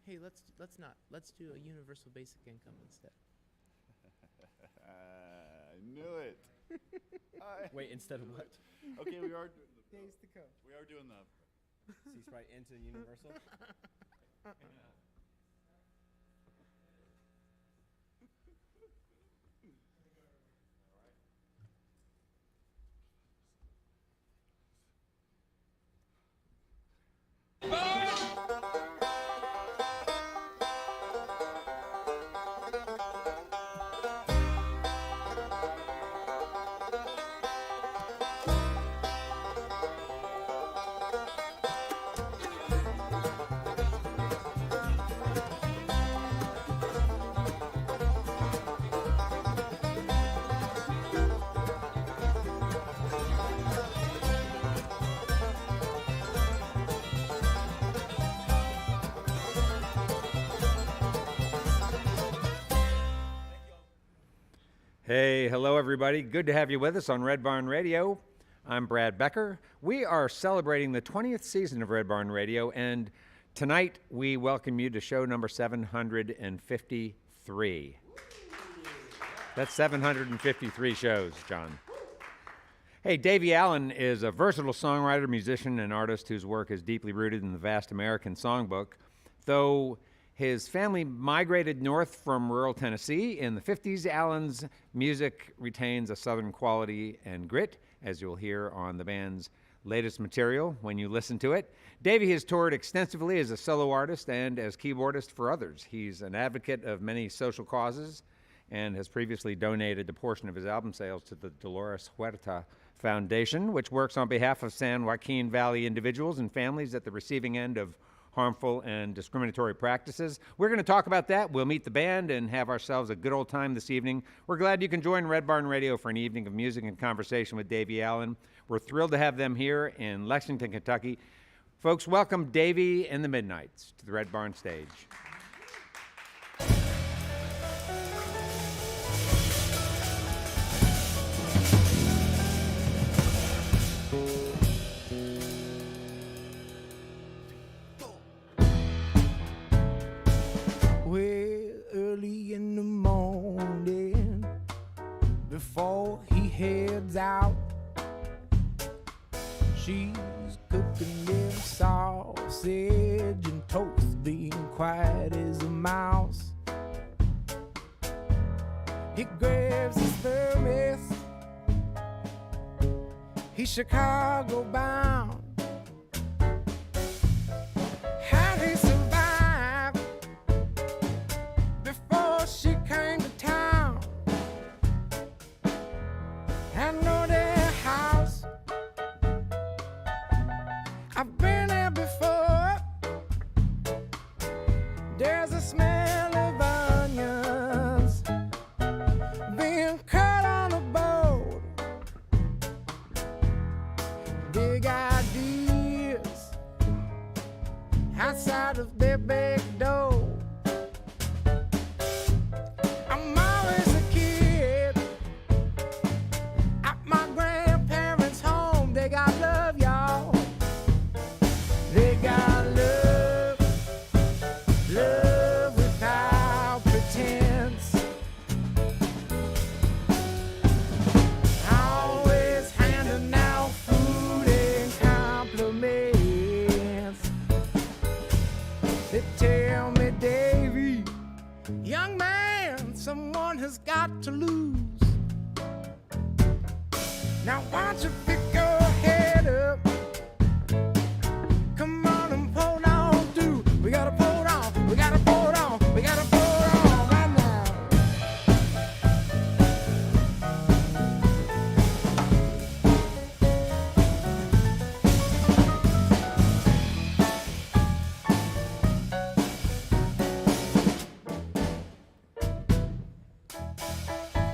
Hey, let's not. Let's do a universal basic income instead. I knew it. Wait, instead of what? Okay, we are Days to come. we are doing the Sea Sprite into Universal? Hey, hello everybody. Good to have you with us on Red Barn Radio. I'm Brad Becker. We are celebrating the 20th season of Red Barn Radio, and tonight we welcome you to show number 753. That's 753 shows, John. Hey, Davey Allen is a versatile songwriter, musician, and artist whose work is deeply rooted in the vast American songbook. Though his family migrated north from rural Tennessee in the 50s, Allen's music retains a southern quality and grit, as you'll hear on the band's latest material when you listen to it. Davey has toured extensively as a solo artist and as keyboardist for others. He's an advocate of many social causes and has previously donated a portion of his album sales to the Dolores Huerta Foundation, which works on behalf of San Joaquin Valley individuals and families at the receiving end of harmful and discriminatory practices. We're going to talk about that. We'll meet the band and have ourselves a good old time this evening. We're glad you can join Red Barn Radio for an evening of music and conversation with Davey Allen. We're thrilled to have them here in Lexington, Kentucky. Folks, welcome Davey and the Midnites to the Red Barn stage. Early in the morning, before he heads out, she's cooking them sausage and toast, being quiet as a mouse. He grabs his thermos, he's Chicago bound. How he survived before she came to town. I know their house, I've been there before. There's a smell of onions being cut on a board. Big ideas outside of their back door. I'm always a kid at my grandparents' home. They got love, y'all. They got love, love without pretense. Always handing out food and compliments. They tell me, Davey, young man, someone has got to lose. Now why don't you pick your head up? Come on and pull on through. We gotta pull on, we gotta pull on, we gotta pull on right now.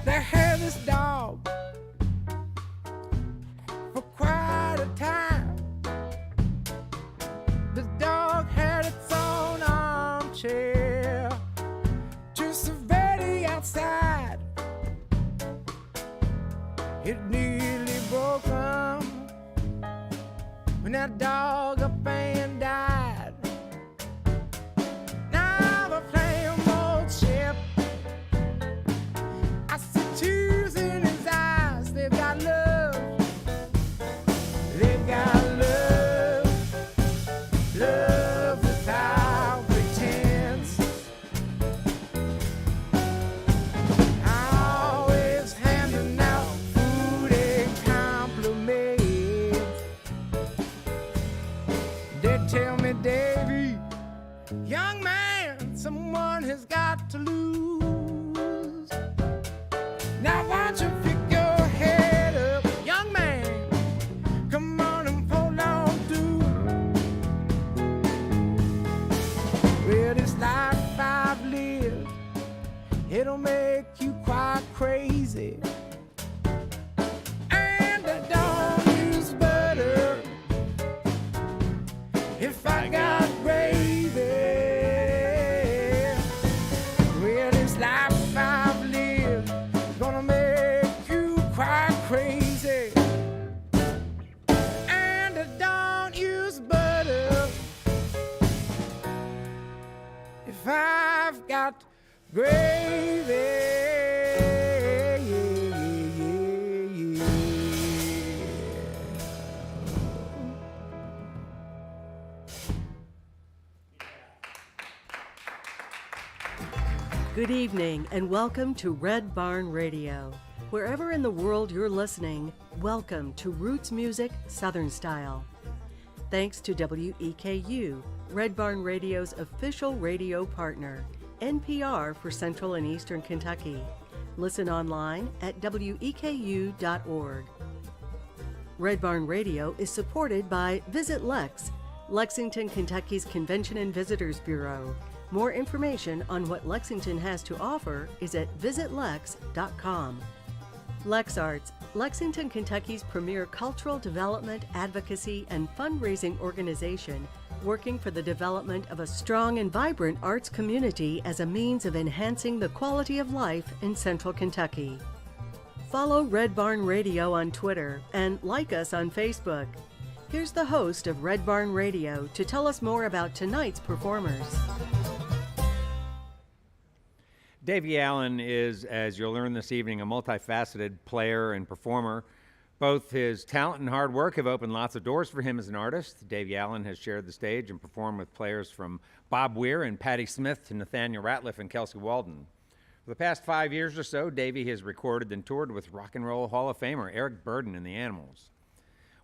They had this dog for quite a time. The dog had its own armchair, just very outside. It nearly broke when that dog up and died. Now love without pretense. Always handing out food and compliments. They tell me, Davey, young man, someone has got to lose. Now why don't you pick your head up, young man? Come on and hold on to. Well, this life I've lived, it'll make you quite crazy. And I don't use butter if I got gravy. Well, this life I've lived gonna make you quite crazy. And I don't use butter if I've got gravy. Good evening and welcome to Red Barn Radio. Wherever in the world you're listening, welcome to Roots Music Southern Style. Thanks to WEKU, Red Barn Radio's official radio partner, NPR for Central and Eastern Kentucky. Listen online at weku.org. Red Barn Radio is supported by Visit Lex, Lexington, Kentucky's Convention and Visitors Bureau. More information on what Lexington has to offer is at visitlex.com. LexArts, Lexington, Kentucky's premier cultural development, advocacy, and fundraising organization, working for the development of a strong and vibrant arts community as a means of enhancing the quality of life in Central Kentucky. Follow Red Barn Radio on Twitter and like us on Facebook. Here's the host of Red Barn Radio to tell us more about tonight's performers. Davey Allen is, as you'll learn this evening, a multifaceted player and performer. Both his talent and hard work have opened lots of doors for him as an artist. Davey Allen has shared the stage and performed with players from Bob Weir and Patti Smith to Nathaniel Ratliff and Kelsey Walden. For the past 5 years or so, Davey has recorded and toured with Rock and Roll Hall of Famer Eric Burdon and the Animals.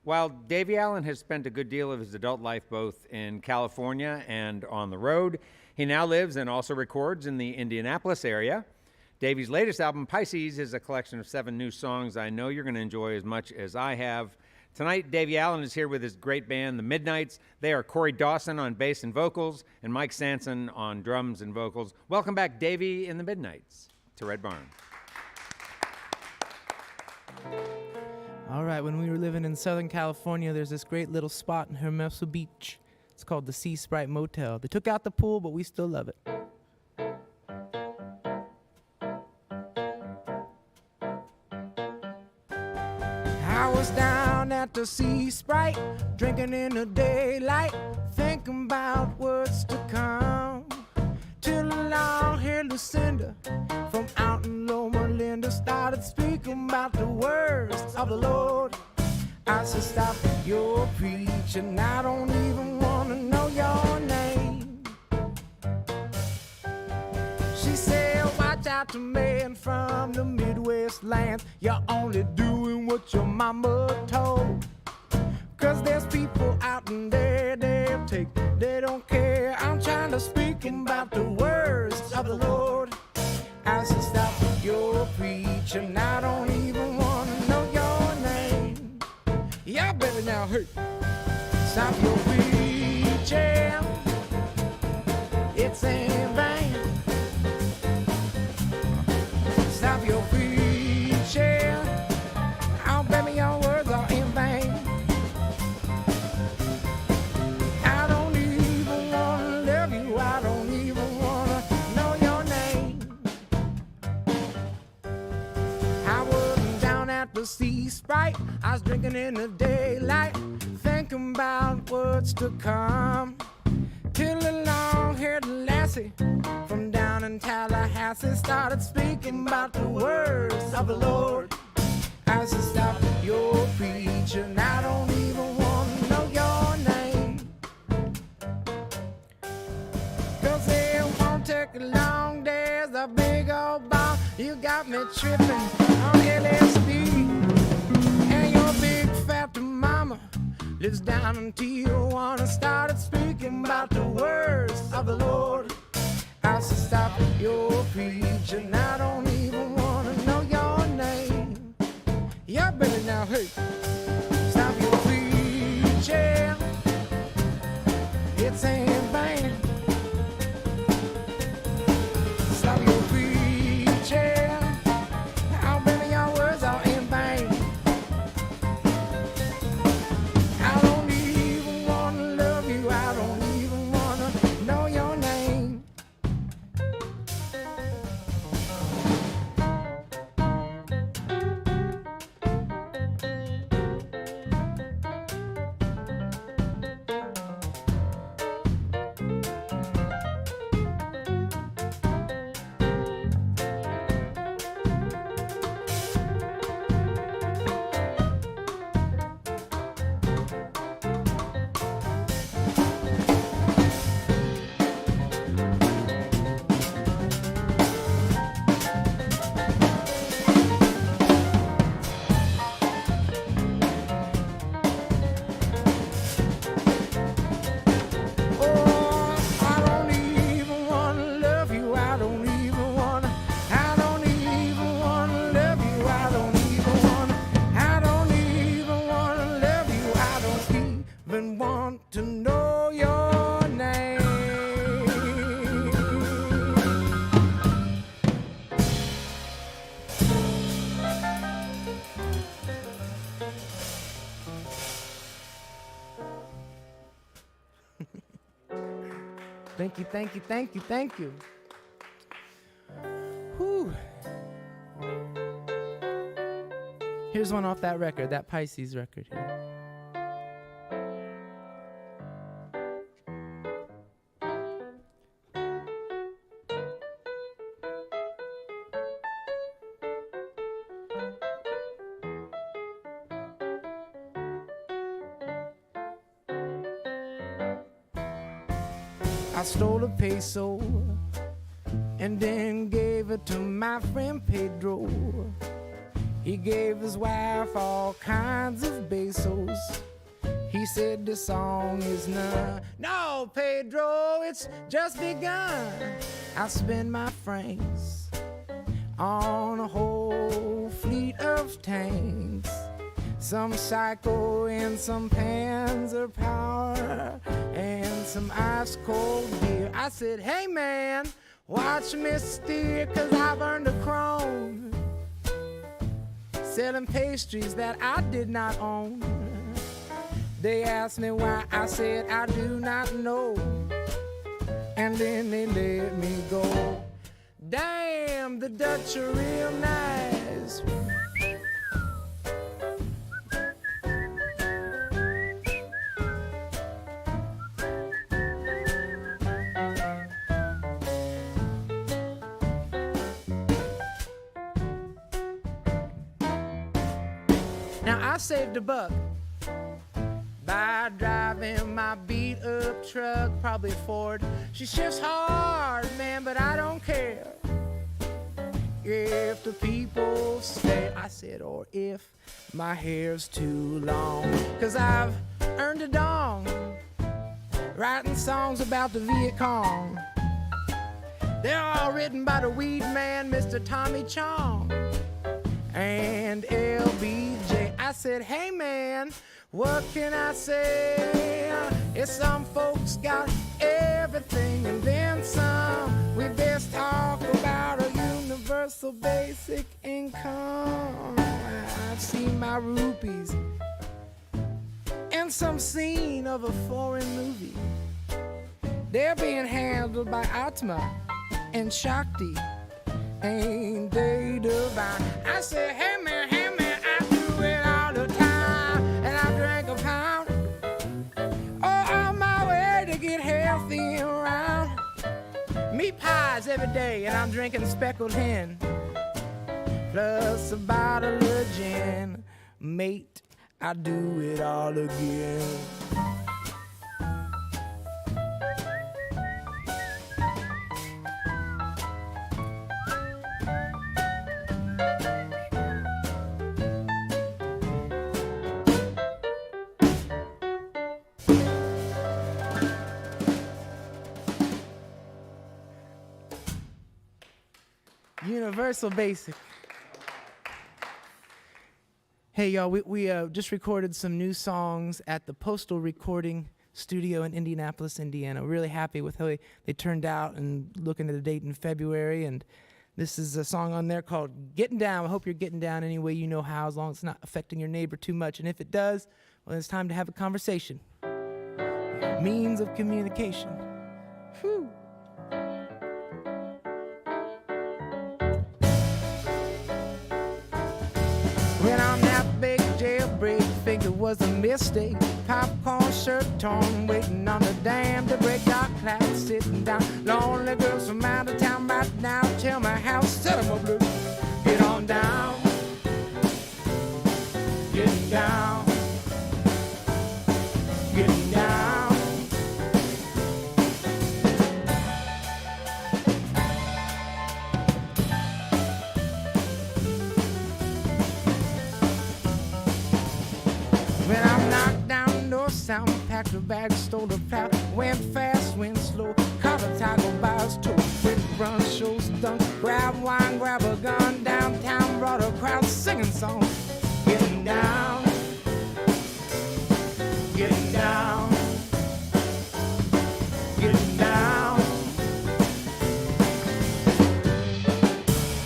While Davey Allen has spent a good deal of his adult life both in California and on the road, he now lives and also records in the Indianapolis area. Davey's latest album, Pisces, is a collection of 7 new songs I know you're going to enjoy as much as I have. Tonight, Davey Allen is here with his great band, the Midnites. They are Corey Dawson on bass and vocals and Mike Sanson on drums and vocals. Welcome back, Davey and the Midnites, to Red Barn. All right, when we were living in Southern California, there's this great little spot in Hermosa Beach. It's called the Sea Sprite Motel. They took out the pool, but we still love it. I was down at the Sea Sprite, drinking in the daylight, thinking about what's to come. Till along-haired Lucinda from out in Loma Linda started speaking about the words of the Lord. I said, stop your preaching, I don't even want to know your name. She said, watch out to men from the Midwest lands. You're only doing what your mama told. Cause there's people out in there, they'll take, they don't care. I'm trying to speak about the words of the Lord. I said, stop your preaching, I don't even want to know your name. Yeah, baby, now, hey, stop your preaching, it's in vain. Stop your preaching, oh, baby, your words are in vain. I don't even want to love you, I don't even want to know your name. I wasn't down at the Sea Sprite, I was drinking in the daylight, thinking about what's to come. Till a long-haired lassie from down in Tallahassee started speaking about the words of the Lord. I said, stop your preaching, I don't even want to know your name. took long days, a big old bomb. You got me tripping on LSD. And your big fat mama lives down in Tijuana. Started speaking about the words of the Lord. I said, stop your preaching. I don't even want to know your name. Yeah, baby, now, hey, stop your preaching. It's in vain. Stop your preaching. Oh, baby, your words are in vain. I don't even want to love you. I don't even want to know your name. Thank you, thank you, thank you, thank you. Whew. Here's one off that record, that Pisces record here. I stole a peso and then gave it to my friend Pedro. He gave his wife all kinds of pesos. He said the song is none. No, Pedro, it's just begun. I spend my francs on a whole fleet of tanks. Some psycho and some Panzer power and some ice cold beer. I said, hey man, watch me steer, 'cause I've earned a crone selling pastries that I did not own. They asked me why, I said I do not know. And then they let me go. Damn, the Dutch are real nice. Now I saved a buck by driving my beat up truck, probably Ford. She shifts hard, man, but I don't care if the people stay. I said, or if my hair's too long, 'cause I've earned a dong writing songs about the Viet Cong. They're all written by the weed man, Mr. Tommy Chong and LBJ. I said, hey man, what can I say? If some folks got everything and then some, we best talk about a universal basic income. I've seen my rupees in some scene of a foreign movie. They're being handled by Atma and Shakti. Ain't they divine? I said, hey man, I do it all the time. And I drank a pound, on my way to get healthy and round. Meat pies every day, and I'm drinking speckled hen, plus a bottle of gin. Mate, I do it all again. Universal Basic. Hey, y'all, we just recorded some new songs at the Postal Recording Studio in Indianapolis, Indiana. Really happy with how they turned out, and looking at the date in February. And this is a song on there called Getting Down. I hope you're getting down any way you know how, as long as it's not affecting your neighbor too much. And if it does, well, it's time to have a conversation. Means of communication. Whew. When I'm that big jailbreak, think it was a mistake. Popcorn shirt torn, waiting on the dam to break. Dark clouds sitting down. Lonely girls from out of town right now. Tell my house, set 'em up, blue. Get on down. Get down. Get down. When I'm knocked down, no sound, packed a bag, stole a plow, went fast, went slow, caught a tiger by his toe, quick run, show stunk, grab wine, grab a gun, downtown, brought a crowd singing songs, getting down, getting down, getting down.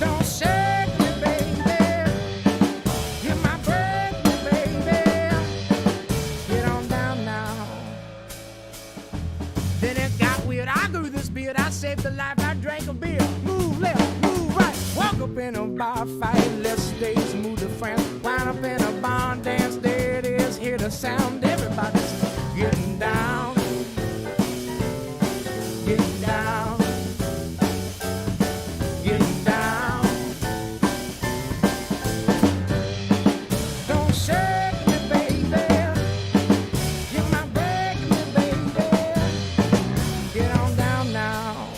Don't shake me, baby, you might break me, baby. Get on down now. Then it got weird. I grew this beard. I saved a life. I drank a beer. Move left, move right. Walk up in a bar, fight less days. Move to France. Wind up in a barn dance. There it is. Hear the sound. Everybody's getting down. Getting down. Getting down. Don't shake me, baby. You might break me, baby. Get on down now.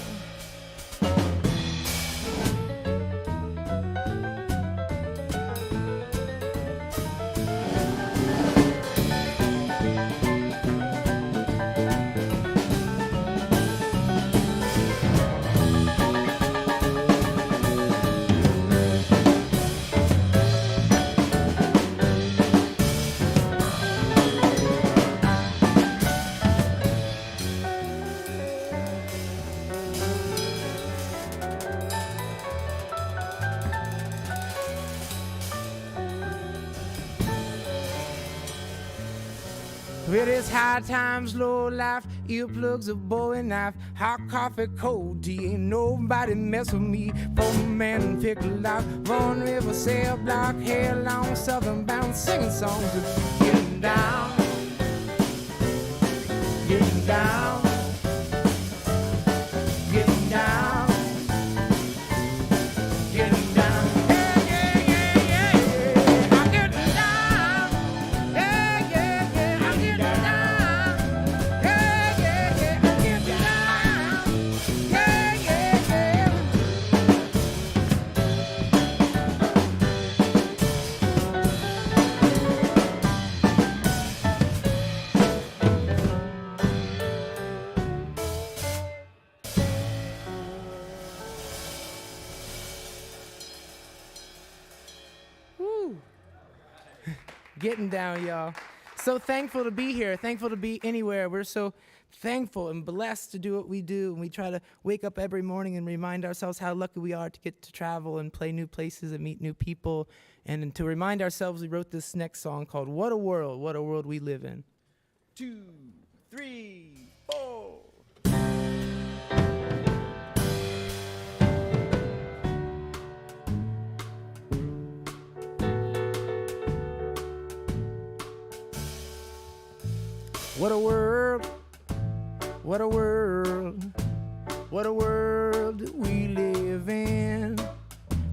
It is high times, low life, earplugs, a Bowie knife, hot coffee, cold tea, ain't nobody mess with me. Bone man and pickle lock, Run River, sail block, hair long, southern bound, singing songs, getting down, getting down, getting down, getting down. Yeah, yeah, yeah, yeah, yeah. I'm getting down. Yeah, yeah, yeah, I'm getting down. Yeah, yeah, yeah, I'm getting down. Yeah, yeah, yeah. Woo. Getting down, y'all. So thankful to be here, thankful to be anywhere. We're so thankful and blessed to do what we do, and we try to wake up every morning and remind ourselves how lucky we are to get to travel and play new places and meet new people. And to remind ourselves, we wrote this next song called What a World We Live In. 2, 3, 4. What a world, what a world, what a world we live in.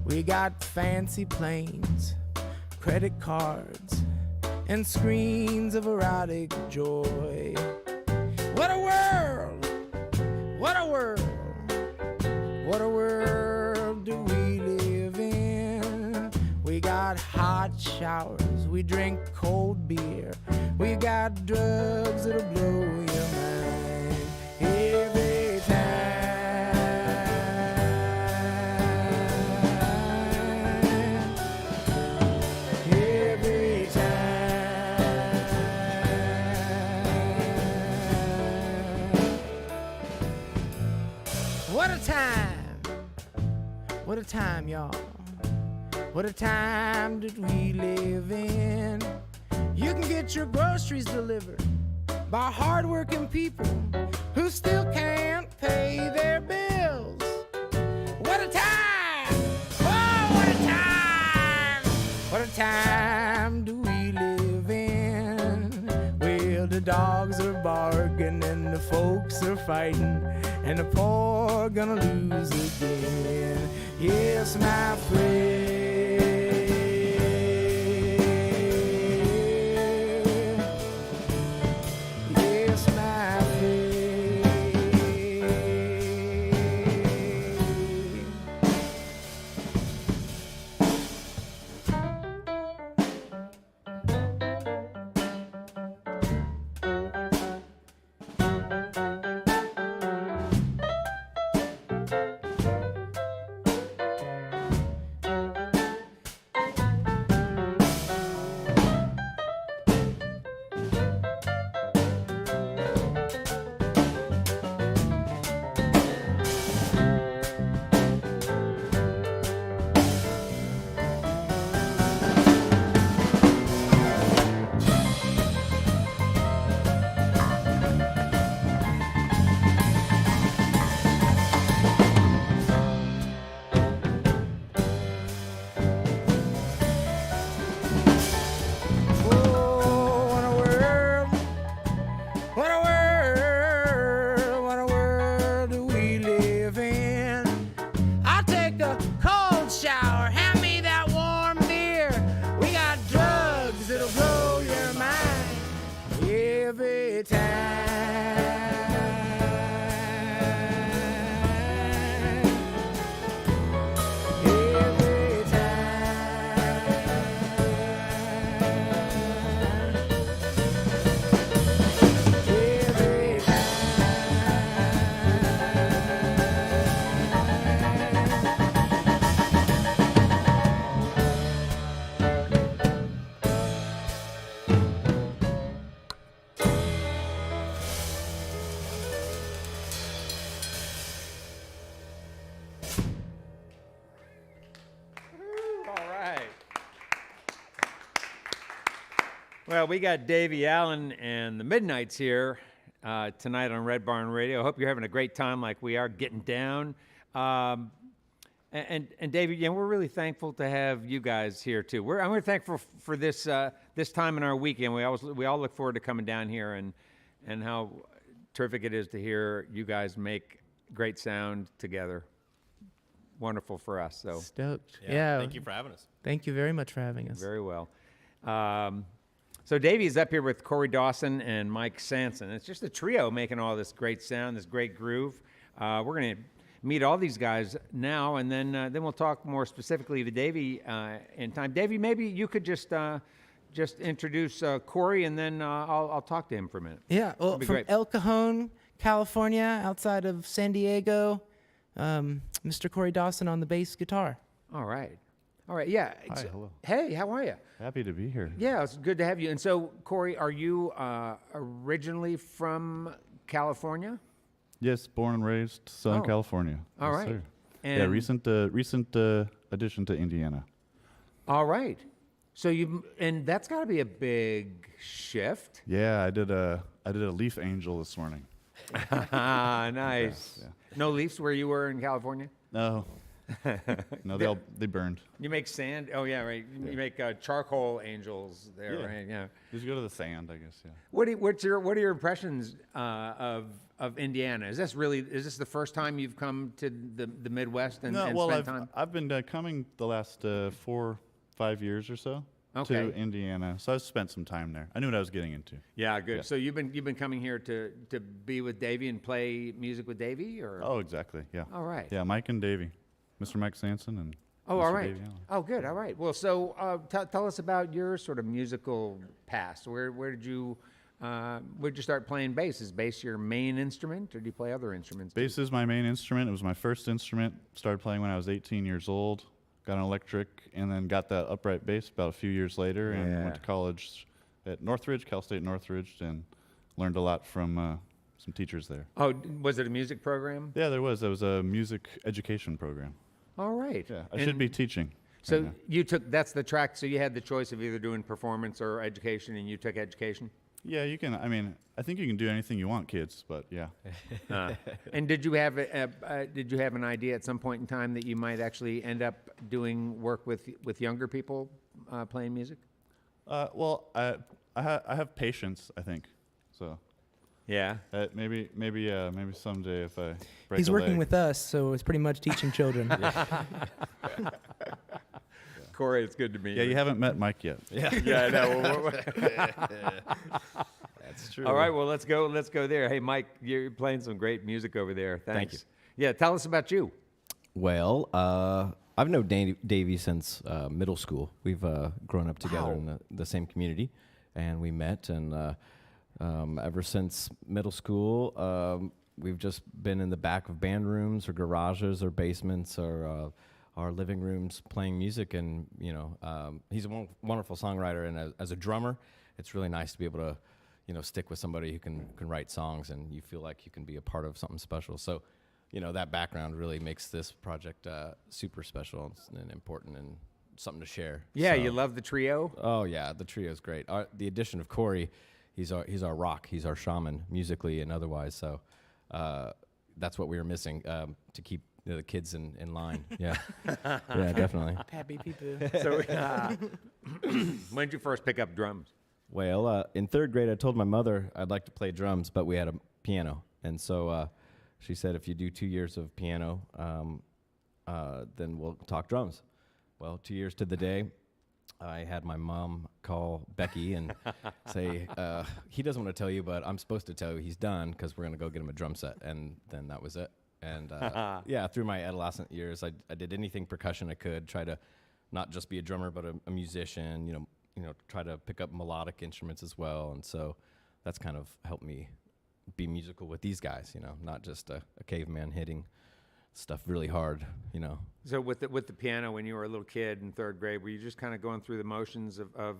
We got fancy planes, credit cards, and screens of erotic joy. What a world, what a world, what a world do we live in. We got hot showers, we drink cold beer, we got drugs that'll blow your mind every time. What a time. What a time, y'all. What a time did we live in. You can get your groceries delivered by hardworking people who still can't pay their bills. What a time! Oh, what a time! What a time do we live in? Well, the dogs are barking and the folks are fighting, and the poor gonna lose again. Yes, my friend. Yes, my friend. Well, we got Davey Allen and the Midnites here tonight on Red Barn Radio. I hope you're having a great time like we are, getting down. And Davey, yeah, we're really thankful to have you guys here too. I'm really thankful for this this time in our weekend. We all look forward to coming down here and how terrific it is to hear you guys make great sound together. Wonderful for us. So Stoked. Yeah. Thank you for having us. Thank you very much for having us. very well. So Davey is up here with Corey Dawson and Mike Sanson. It's just a trio making all this great sound, this great groove. We're going to meet all these guys now, and then we'll talk more specifically to Davey in time. Davey, maybe you could just introduce Corey, and then I'll talk to him for a minute. Yeah, well, That'd be from great. El Cajon, California, outside of San Diego, Mr. Corey Dawson on the bass guitar. All right. Yeah. Hi, hello. Hey, how are you? Happy to be here. Yeah, it's good to have you. And so, Corey, are you originally from California? Yes, born and raised Southern Oh. California. All Yes, right. sir. And Yeah, recent addition to Indiana. All right. So and that's got to be a big shift. Yeah, I did a Leaf Angel this morning. Ah, nice. Yeah. No Leafs where you were in California? No, no, they burned. You make sand? Oh yeah, right. You make charcoal angels there, Yeah. right? Yeah. Just go to the sand, I guess. Yeah. What are your impressions of Indiana? Is this the first time you've come to the Midwest and spent time? I've been coming the last 4-5 years or so Okay. to Indiana, so I've spent some time there. I knew what I was getting into. Yeah, good. Yeah. So you've been coming here to be with Davey and play music with Davey, or? Oh, exactly. Yeah. All right. Yeah, Mike and Davey, Mr. Mike Sanson and. Oh, Mr. all right. Davey Allen. Oh, good. All right. Well, so tell us about your sort of musical past. Where did you start playing bass? Is bass your main instrument, or do you play other instruments? Bass is my main instrument. It was my first instrument. Started playing when I was 18 years old. Got an electric, and then got the upright bass about a few years later, and went to college at Northridge, Cal State Northridge, and learned a lot from some teachers there. Oh, was it a music program? Yeah, there was. There was a music education program. All right. Yeah, I should be teaching. So right now. you took, that's the track, so you had the choice of either doing performance or education, and you took education? Yeah, you can. I mean, I think you can do anything you want, kids. But yeah. And did you have an idea at some point in time that you might actually end up doing work with younger people playing music? Well, I have patience, I think. So Yeah. maybe someday if I break He's a working leg. with us, so it's pretty much teaching children. Corey, it's good to meet Yeah, you haven't met Mike yet. Yeah, I know. That's true. All right, well, let's go there. Hey, Mike, you're playing some great music over there. Thanks. you. Yeah, tell us about you. Well, I've known Davey since middle school. We've grown up together in the same community, and we met, and ever since middle school, we've just been in the back of band rooms or garages or basements or our living rooms playing music. And he's a wonderful songwriter, and as a drummer, it's really nice to be able to stick with somebody who can write songs, and you feel like you can be a part of something special. So that background really makes this project super special and important and something to share. Yeah, So- you love the trio? Oh yeah, the trio's great. The addition of Corey, he's our rock, he's our shaman musically and otherwise. So that's what we were missing to keep the kids in line. Yeah, yeah, definitely. Happy people. So, when did you first pick up drums? Well, in third grade, I told my mother I'd like to play drums, but we had a piano, and so she said, if you do 2 years of piano, then we'll talk drums. Well, 2 years to the day, I had my mom call Becky and say, he doesn't want to tell you, but I'm supposed to tell you he's done because we're going to go get him a drum set. And then that was it. And yeah, through my adolescent years, I did anything percussion I could, try to not just be a drummer, but a musician, try to pick up melodic instruments as well. And so that's kind of helped me be musical with these guys, not just a caveman hitting stuff really hard, So with the piano, when you were a little kid in third grade, were you just kind of going through the motions of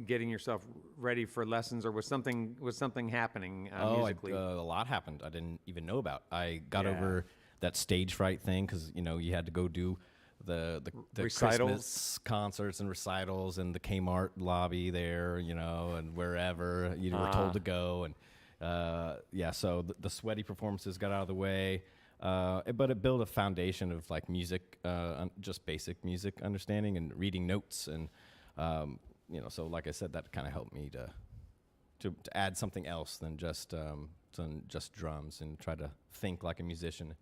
getting yourself ready for lessons, or was something happening musically? A lot happened I didn't even know about. I got over that stage fright thing because you had to go do the Recitals? Christmas concerts and recitals in the Kmart lobby there, and wherever you were told to go, and so the sweaty performances got out of the way. But it built a foundation of like music, just basic music understanding and reading notes, and so like I said, that kind of helped me to add something else than just drums and try to think like a musician.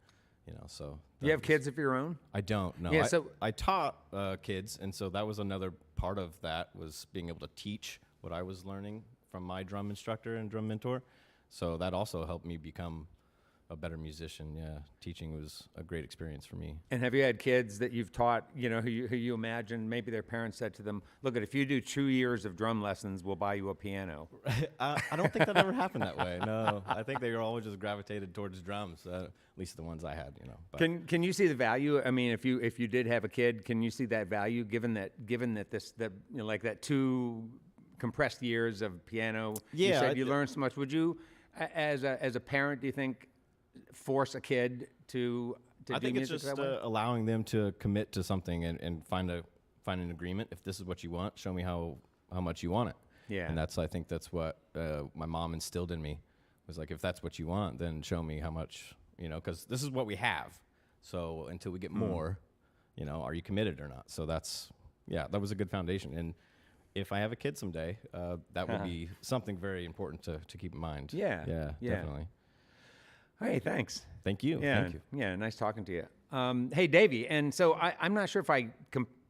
So Do you have kids of your own? I don't know. Yeah, I taught kids, and so that was another part of that, was being able to teach what I was learning from my drum instructor and drum mentor. So that also helped me become a better musician. Yeah, teaching was a great experience for me. And have you had kids that you've taught, who you imagine maybe their parents said to them, look, if you do 2 years of drum lessons, we'll buy you a piano? I don't think that ever happened that way. No, I think they were always just gravitated towards drums. At least the ones I had, But Can you see the value? I mean, if you did have a kid, can you see that value given that like that 2 compressed years of piano? Yeah, you said you learned so much. Would you, as a parent, do you think, force a kid to I do think it's music just that way? allowing them to commit to something and find an agreement. If this is what you want, show me how much you want it. Yeah. And I think that's what my mom instilled in me, was like, if that's what you want, then show me how much, because this is what we have. So until we get more, are you committed or not? So that was a good foundation. And if I have a kid someday, that would be something very important to keep in mind. Yeah. Yeah, definitely. Hey, thanks. Thank you. Yeah, Thank you. yeah, nice talking to you. Hey, Davey, and so I'm not sure if I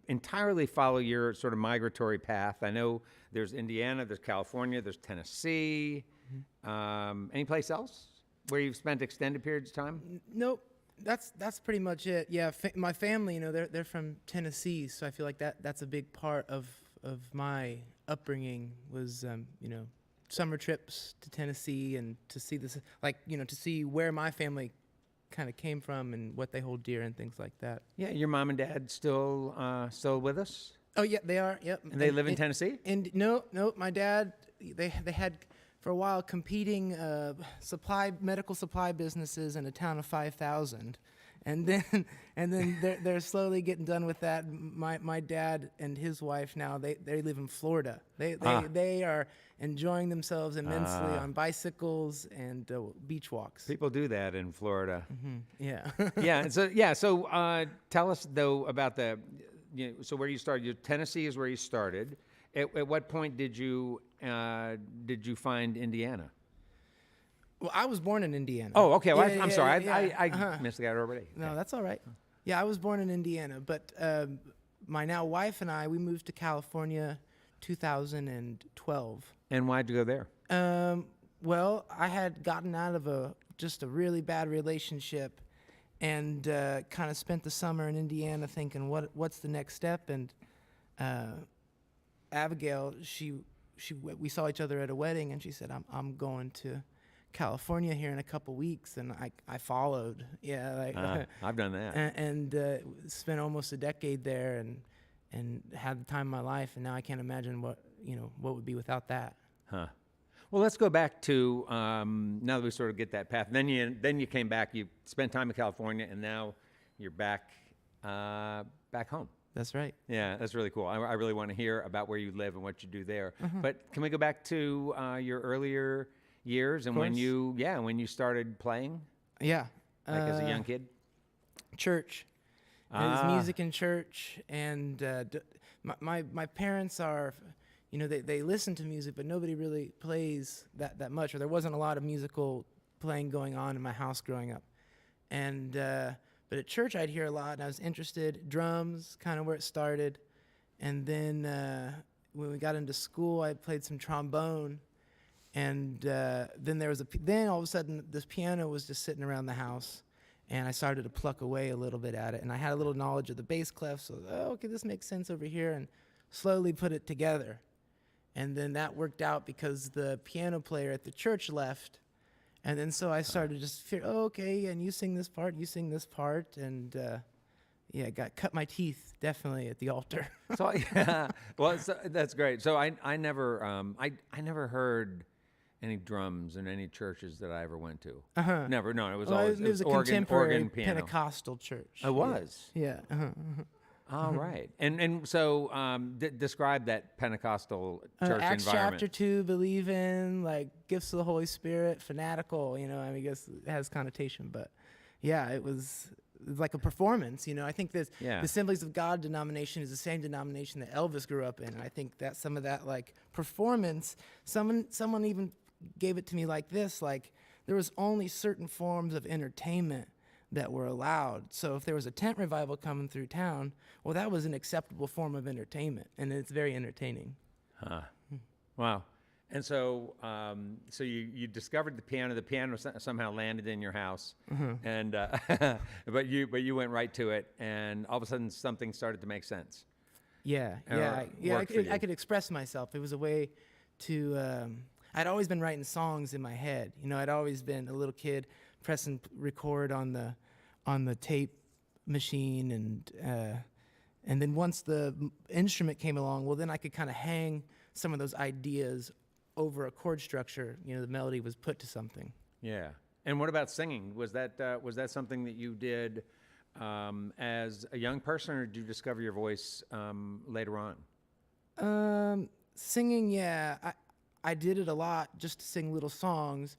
entirely follow your sort of migratory path. I know there's Indiana, there's California, there's Tennessee. Any place else where you've spent extended periods of time? Nope. That's pretty much it. Yeah, my family, they're from Tennessee, so I feel like that's a big part of my upbringing was, summer trips to Tennessee and to see this, to see where my family kind of came from and what they hold dear and things like that. Yeah, your mom and dad still with us? Oh yeah, they are. Yep. And they live in Tennessee? And no, my dad, they had for a while competing medical supply businesses in a town of 5,000. And then they're slowly getting done with that. My dad and his wife now, they live in Florida. They are enjoying themselves immensely on bicycles and beach walks. People do that in Florida. Yeah. So tell us though about so where you started. Tennessee is where you started. At what point did you find Indiana? Well, I was born in Indiana. Oh, okay. Well, Yeah, I'm yeah, sorry. yeah. I missed that already. No, that's all right. Yeah, I was born in Indiana, but my now wife and I, we moved to California 2012. And why'd you go there? Well, I had gotten out of just a really bad relationship and kind of spent the summer in Indiana thinking, what's the next step? And Abigail, we saw each other at a wedding, and she said, I'm going to California here in a couple weeks, and I followed. Yeah, I've done that. And spent almost a decade there, and had the time of my life. And now I can't imagine what would be without that. Huh. Well, let's go back to now that we sort of get that path. Then you came back. You spent time in California, and now you're back home. That's right. Yeah, that's really cool. I really want to hear about where you live and what you do there. But can we go back to your earlier years and when you started playing? Yeah. Like as a young kid? Church. There's music in church, and my parents are, they listen to music, but nobody really plays that much, or there wasn't a lot of musical playing going on in my house growing up. And but at church I'd hear a lot, and I was interested. Drums, kind of where it started. And then when we got into school, I played some trombone. And then all of a sudden this piano was just sitting around the house, and I started to pluck away a little bit at it. And I had a little knowledge of the bass clef, so okay, this makes sense over here, and slowly put it together. And then that worked out because the piano player at the church left. And then so I started to just figure, okay, and you sing this part, and cut my teeth definitely at the altar. So that's great. So I never heard any drums in any churches that I ever went to. Never. No, it was always it was a organ, contemporary piano. Pentecostal church. It was. Yeah. All right. And so describe that Pentecostal church Acts environment. chapter 2, believe in, like, gifts of the Holy Spirit, fanatical, I guess it has connotation, but yeah, it was like a performance, I think the Assemblies of God denomination is the same denomination that Elvis grew up in, and I think that some of that, like, performance, someone even gave it to me like this, like, there was only certain forms of entertainment that were allowed. So if there was a tent revival coming through town, well, that was an acceptable form of entertainment, and it's very entertaining. Wow. And so so you discovered the piano. The piano somehow landed in your house, and but you went right to it, and all of a sudden something started to make sense. I could express myself. It was a way to I'd always been writing songs in my head. I'd always been a little kid pressing record on the tape machine, and then once the instrument came along, well, then I could kind of hang some of those ideas over a chord structure. The melody was put to something. Yeah. And what about singing? Was that something that you did as a young person, or did you discover your voice later on? Singing, yeah. I did it a lot, just to sing little songs.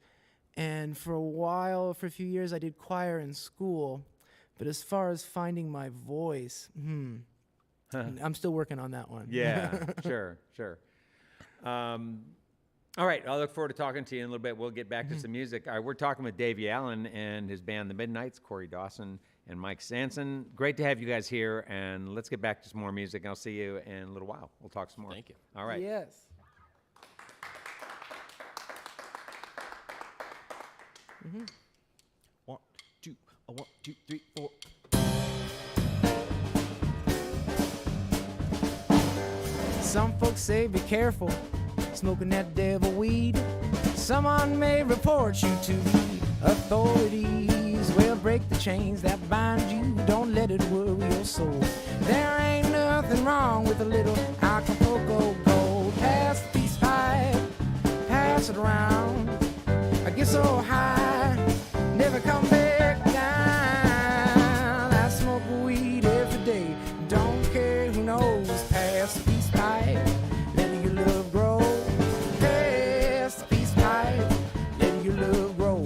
And for a few years, I did choir in school. But as far as finding my voice, I'm still working on that one. Yeah, sure. All right, I'll look forward to talking to you in a little bit. We'll get back to some music. All right, we're talking with Davey Allen and his band, the Midnites, Corey Dawson and Mike Sanson. Great to have you guys here, and let's get back to some more music. I'll see you in a little while. We'll talk some more. Thank you. All right. Yes. One, two, three, four. Some folks say be careful smoking that devil weed. Someone may report you to the authorities. Well, break the chains that bind you. Don't let it worry your soul. There ain't nothing wrong with a little Acapulco gold. Pass the peace pipe. Pass pass it around. I get so high, never come back down. I smoke weed every day, don't care who knows. Pass the peace pipe, letting your love grow. Pass the peace pipe, letting your love grow.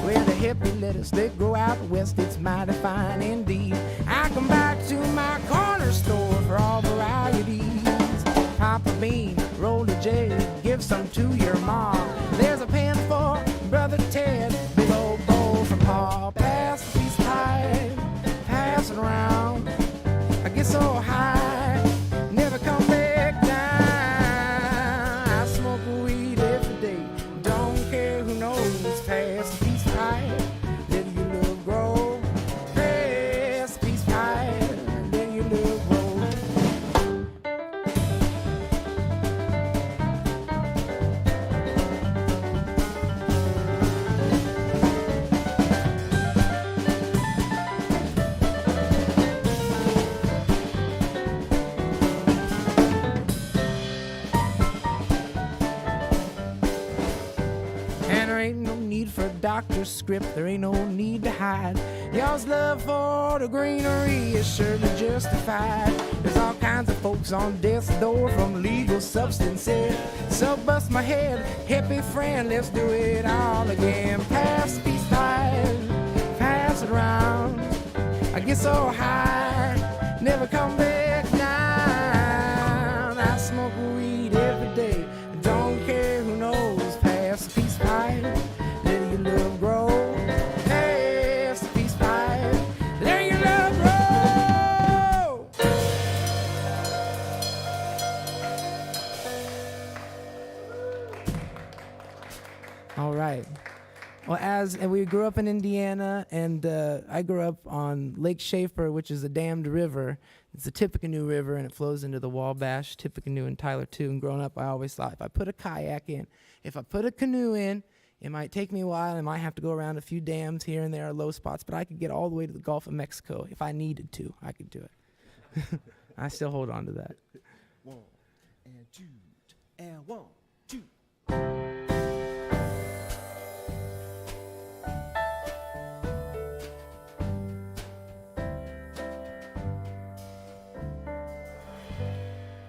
Well, the hippie lettuce that grow out west, it's mighty fine indeed. I come back to my corner store for all varieties. Pop a bean, roll a J, give some to your mom. There's a pen for Brother Ted, big old bowl from Pa. Pass the peace pipe, pass it around. I get so high, never come back down. I smoke weed every day, don't care who knows. Pass the peace pipe, let your love grow. Pass the peace pipe, let your love grow. And there ain't no need for a doctor's script, there ain't no need to hide. Y'all's love for the greenery is surely justified. There's all kinds of folks on death's door from legal substances. So bust my head, hippie friend, let's do it all again. Pass the peace pipe, pass it around. I get so high, never come back down. I smoke weed every day, don't care who knows. Pass the peace pipe, let your love grow. Pass the peace pipe, let your love grow. All right. Well, and we grew up in Indiana, and I grew up on Lake Schaefer, which is a dammed river. It's the Tippecanoe River, and it flows into the Wabash, Tippecanoe, and Tyler, too. And growing up, I always thought if I put a kayak in, if I put a canoe in, it might take me a while. I might have to go around a few dams here and there, low spots, but I could get all the way to the Gulf of Mexico. If I needed to, I could do it. I still hold on to that. 1 and 2 and 1, 2.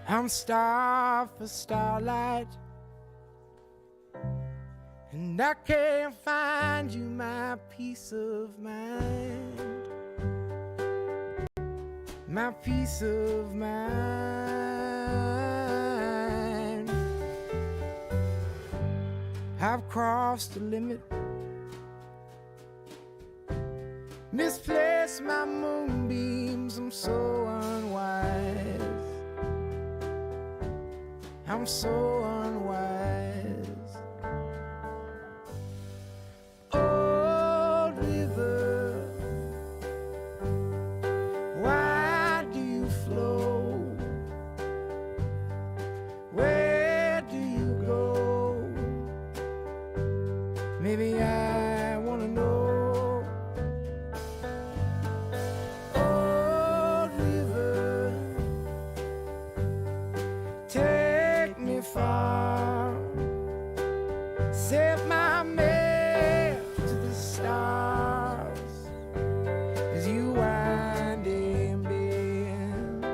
I'm starved for starlight, and I can't find you my peace of mind, my peace of mind. I've crossed the limit, misplaced my moonbeams, I'm so unwise, I'm so unwise. Old river, why do you flow? Where do you go? Maybe I wanna know. Old river, take me far, set my map to the stars as you wind and bend.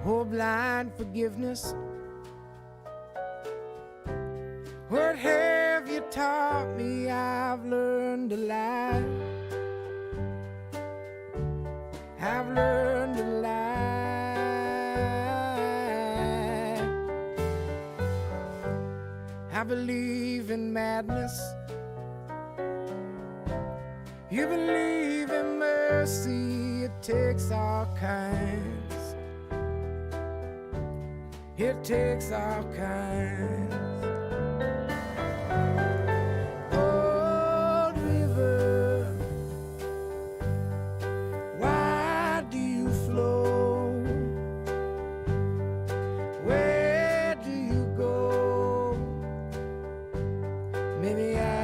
Oh, blind forgiveness, what have you taught me? I've learned to lie, I've learned to lie. I believe in madness, you believe in mercy. It takes all kinds, it takes all kinds. Old river, why do you flow? Where do you go? Maybe I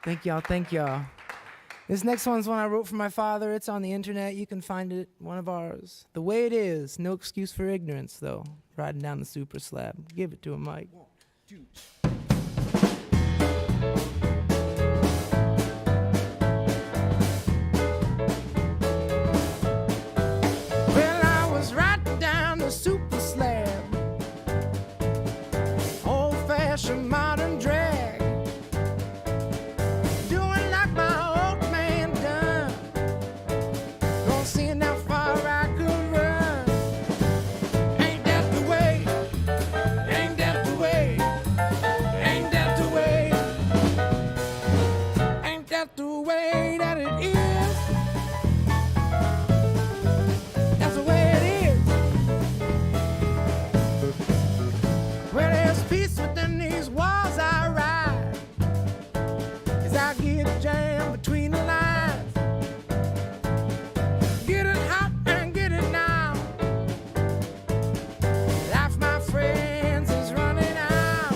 Thank y'all, thank y'all. This next one's one I wrote for my father. It's on the internet. You can find it, one of ours. The Way It Is. No excuse for ignorance, though. Riding down the super slab. Give it to him, Mike. 1, 2. Well, I was riding down the super slab. Old-fashioned modern drag. Doing like my old man done. Gonna see how far I could run. Ain't that the way? Ain't that the way? Ain't that the way? Ain't that the way that it is? That's the way it is. Well, there's peace within these walls I ride. As I get jammed between the lines. Get it hot and get it now. Life, my friends, is running out.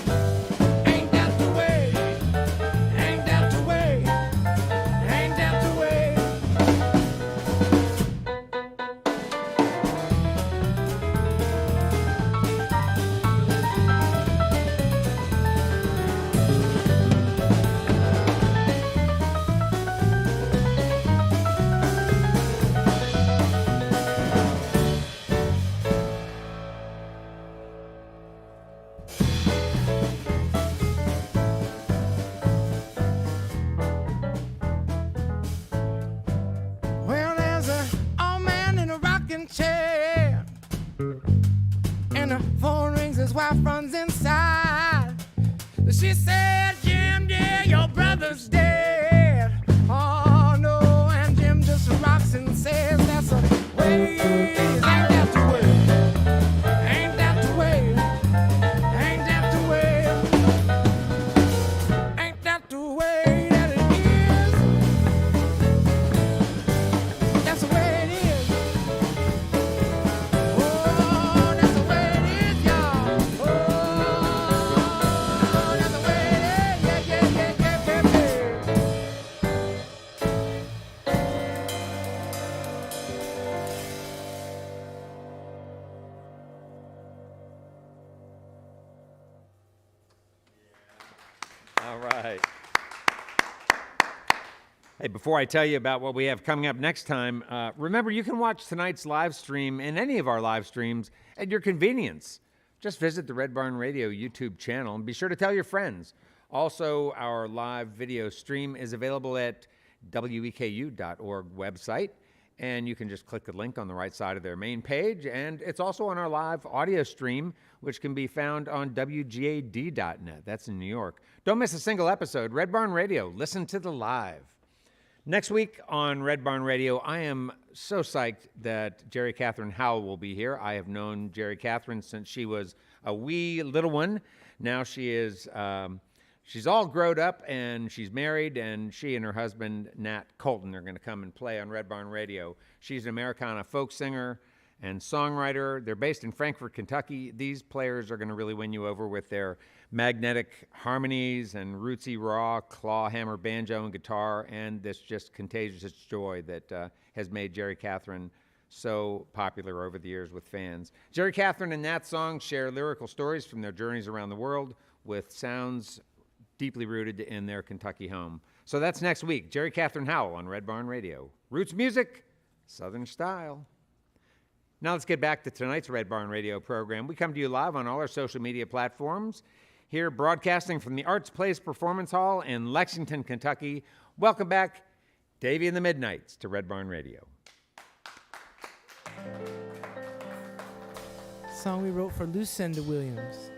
Ain't that the way? Ain't that the way? Ain't that the way? Well, there's an old man in a rocking chair. And the phone rings, his wife runs inside. She said, Jim, dear, your brother's dead. Oh, no, and Jim just rocks and says, that's the way it is. Ain't that the way? Ain't that the way? Ain't that the way? Ain't that the way that it is? That's the way it is. Oh, that's the way it is, y'all. Oh, that's the way it is. Yeah, yeah, yeah, yeah, yeah, yeah. All right. Hey, before I tell you about what we have coming up next time, remember you can watch tonight's live stream and any of our live streams at your convenience. Just visit the Red Barn Radio YouTube channel and be sure to tell your friends. Also, our live video stream is available at weku.org website, and you can just click the link on the right side of their main page, and it's also on our live audio stream, which can be found on wgad.net. That's in New York. Don't miss a single episode. Red Barn Radio, listen to the live. Next week on Red Barn Radio, I am so psyched that Jerry Catherine Howell will be here. I have known Jerry Catherine since she was a wee little one. Now she is, she's all grown up and she's married, and she and her husband, Nat Colton, are going to come and play on Red Barn Radio. She's an Americana folk singer and songwriter. They're based in Frankfort, Kentucky. These players are going to really win you over with their magnetic harmonies and rootsy raw claw hammer banjo and guitar, and this just contagious joy that has made Jerry Catherine so popular over the years with fans. Jerry Catherine and Nat Song share lyrical stories from their journeys around the world with sounds deeply rooted in their Kentucky home. So that's next week. Jerry Catherine Howell on Red Barn Radio. Roots music, Southern style. Now let's get back to tonight's Red Barn Radio program. We come to you live on all our social media platforms. Here broadcasting from the Arts Place Performance Hall in Lexington, Kentucky. Welcome back, Davey and the Midnites, to Red Barn Radio. Song we wrote for Lucinda Williams.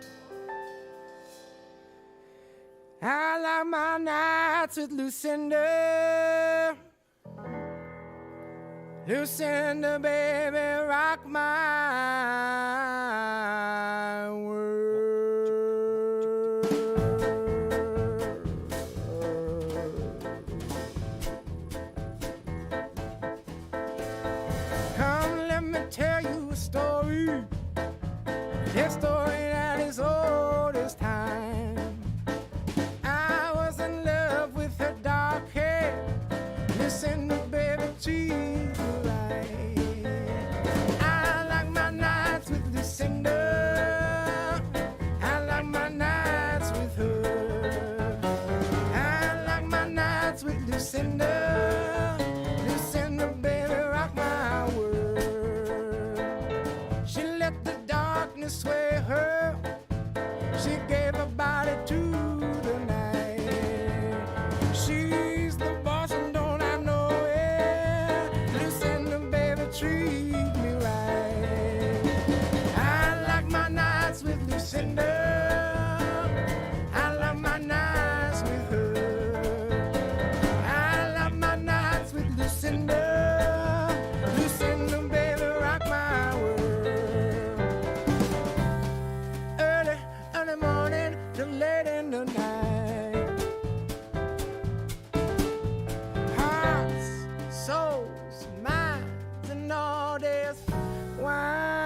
I like my nights with Lucinda. Lucinda, baby, rock my world. Come, let me tell you a story. A story that is old as time. I was in love with her treat me right. I like my nights with Lucinda. I like my nights with her. I like my nights with Lucinda. Lucinda, baby, rock my world. Early, early morning till late in the night. Hearts, souls, minds, and all this wine.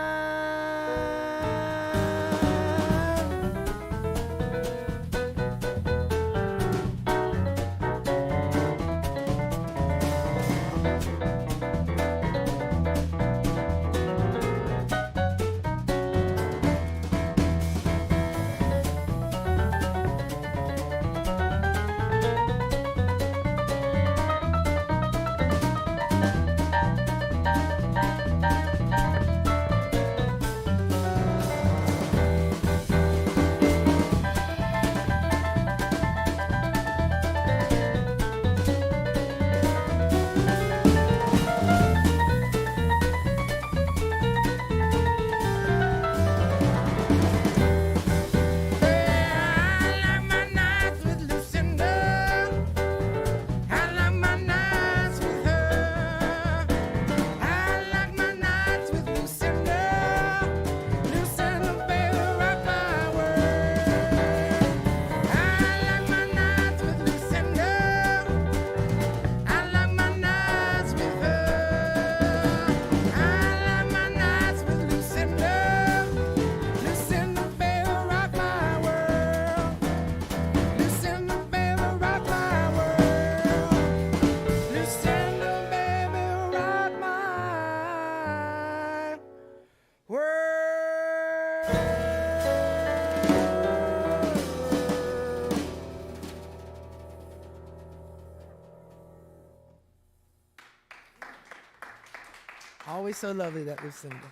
Always so lovely, that Lucinda.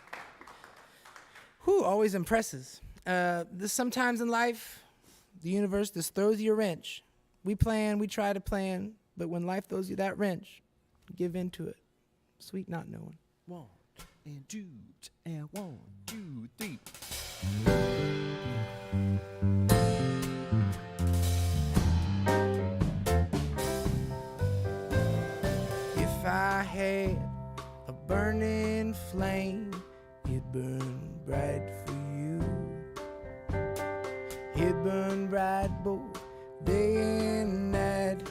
Who always impresses. Sometimes in life, the universe just throws you a wrench. We plan, we try to plan, but when life throws you that wrench, give in to it. Sweet not knowing. 1 and 2 and 1, 2, 3. If I had a burning flame, it burned bright for you. It burned bright both day and night,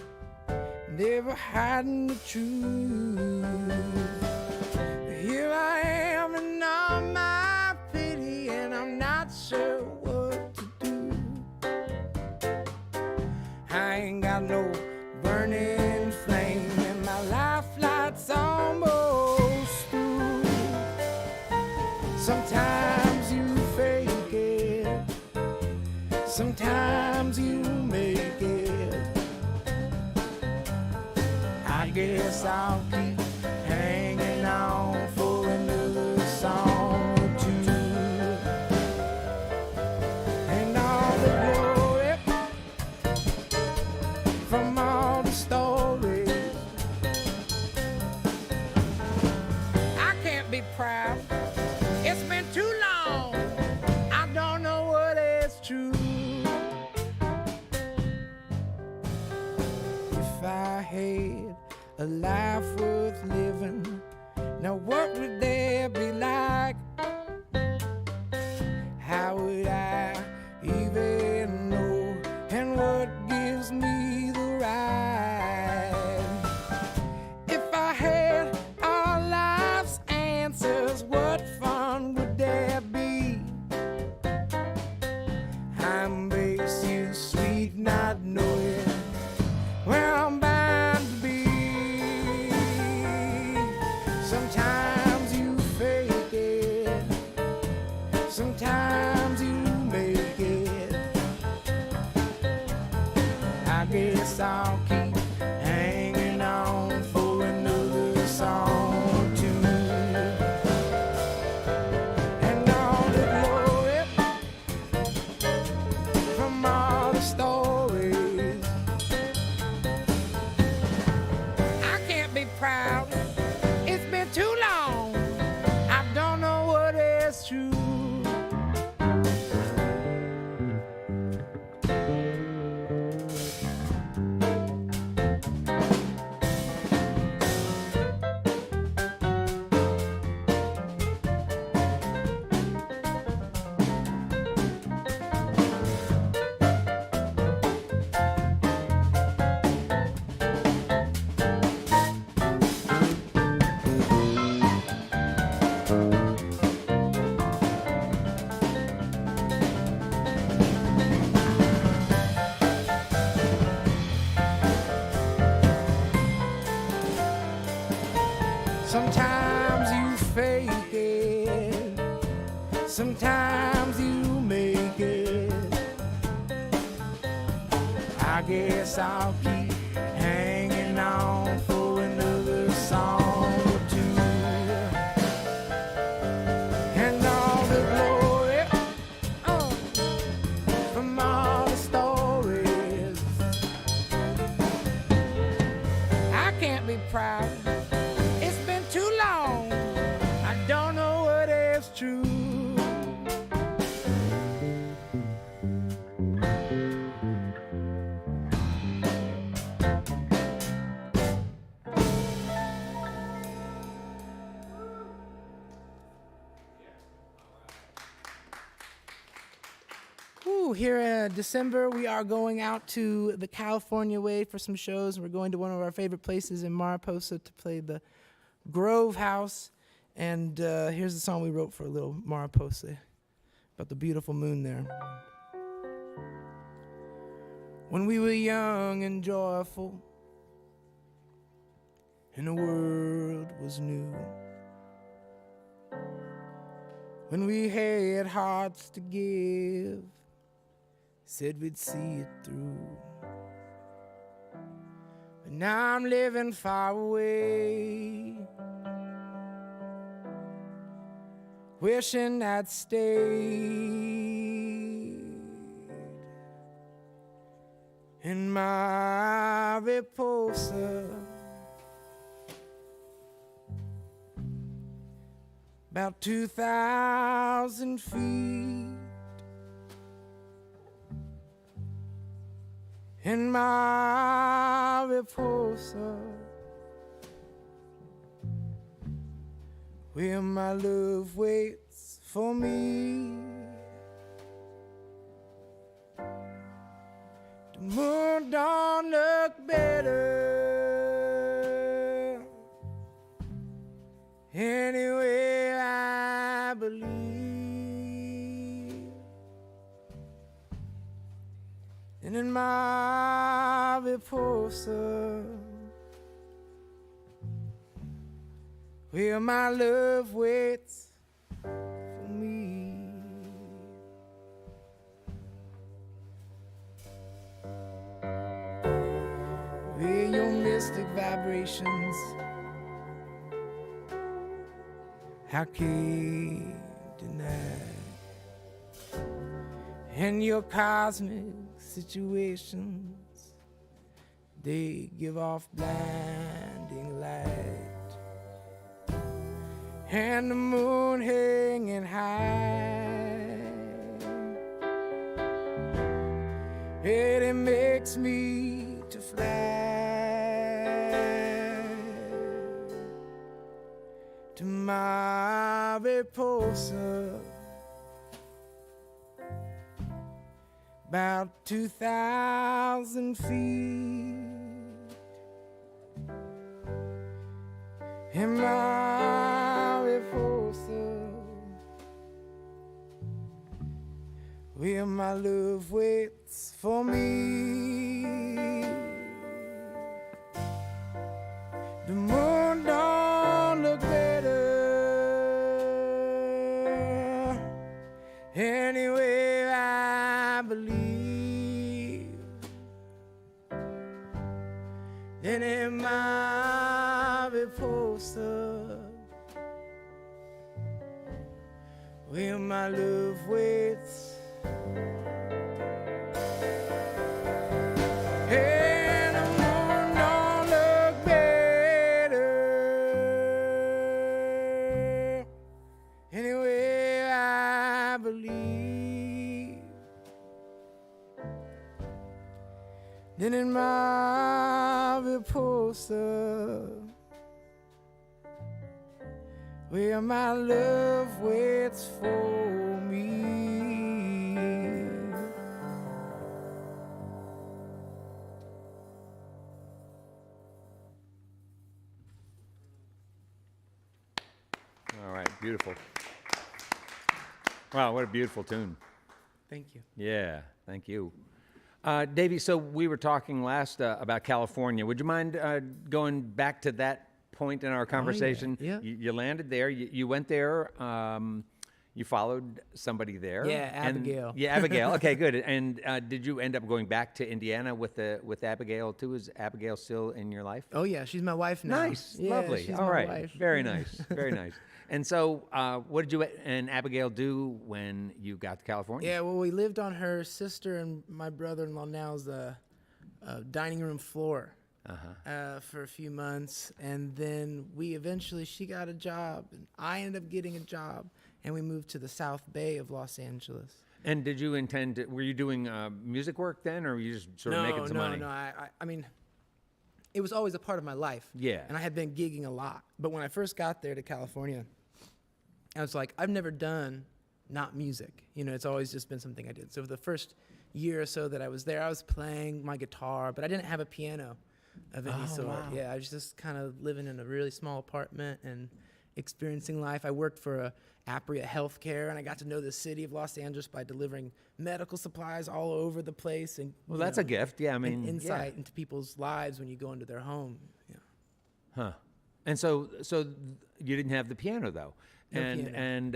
never hiding the truth. Here I am in all my pity, and I'm not sure what to do. I ain't got no burning flame, and my life light's almost through. Sometimes you fake it, sometimes you make it. I guess I'll keep hanging on for another song or two. And all the glory from all the stories, I can't be proud. It's been too long, I don't know what is true. If I had a life worth living, now what would there be like? How would I even know? And what gives me the right? If I had all life's answers, what fun would there be? I'm based you sweet not knowing where I'm bound to be. Sometimes you fake it. Sometimes you make it. I guess I'll keep hanging on for another song or two. And all the glory from all the stories. I can't be proud. It's been too long. I don't know what is true. Here in December, we are going out to the California Way for some shows. We're going to one of our favorite places in Mariposa to play the Grove House. And here's the song we wrote for little Mariposa about the beautiful moon there. When we were young and joyful and the world was new, when we had hearts to give, said we'd see it through. But now I'm living far away, wishing I'd stayed in Mariposa, about 2,000 feet. In Mariposa, where my love waits for me. The moon don't look better anyway, I believe. And in Mariposa, where my love waits for me. Where your mystic vibrations, I can't deny. And your cosmic situations, they give off blinding light. And the moon hanging high, it makes me to fly to Mariposa, about 2,000 feet. In Mariposa, where my love waits for me. The moon don't look better anyway, I believe. Then in Mariposa, where my love waits. And the moon don't look better anyway, I believe. Then in Mariposa, where my love waits for me. All right, beautiful. Wow, what a beautiful tune. Thank you. Yeah, thank you. Davey, so we were talking last about California. Would you mind going back to that point in our conversation. yeah. You landed there. You went there. You followed somebody there. Yeah, Abigail. Yeah, Abigail. Okay, good. And did you end up going back to Indiana with Abigail too? Is Abigail still in your life? Oh yeah, she's my wife now. Nice, Yeah, lovely. she's All my right, wife. very nice, very nice. And so, what did you and Abigail do when you got to California? Yeah, well, we lived on her sister and my brother-in-law now's dining room floor for a few months, and then she got a job, and I ended up getting a job, and we moved to the South Bay of Los Angeles. And did you were you doing music work then, or were you just sort of making some money? No, I mean, it was always a part of my life. Yeah. And I had been gigging a lot. But when I first got there to California, I was like, I've never done not music. You know, it's always just been something I did. So for the first year or so that I was there, I was playing my guitar, but I didn't have a piano of any sort. Wow. Yeah, I was just kind of living in a really small apartment and experiencing life. I worked for Apria Healthcare, and I got to know the city of Los Angeles by delivering medical supplies all over the place. And Well, you that's know, a gift. Yeah, I mean, and insight yeah. into people's lives when you go into their home. Yeah. Huh. And so you didn't have the piano though, No and piano. and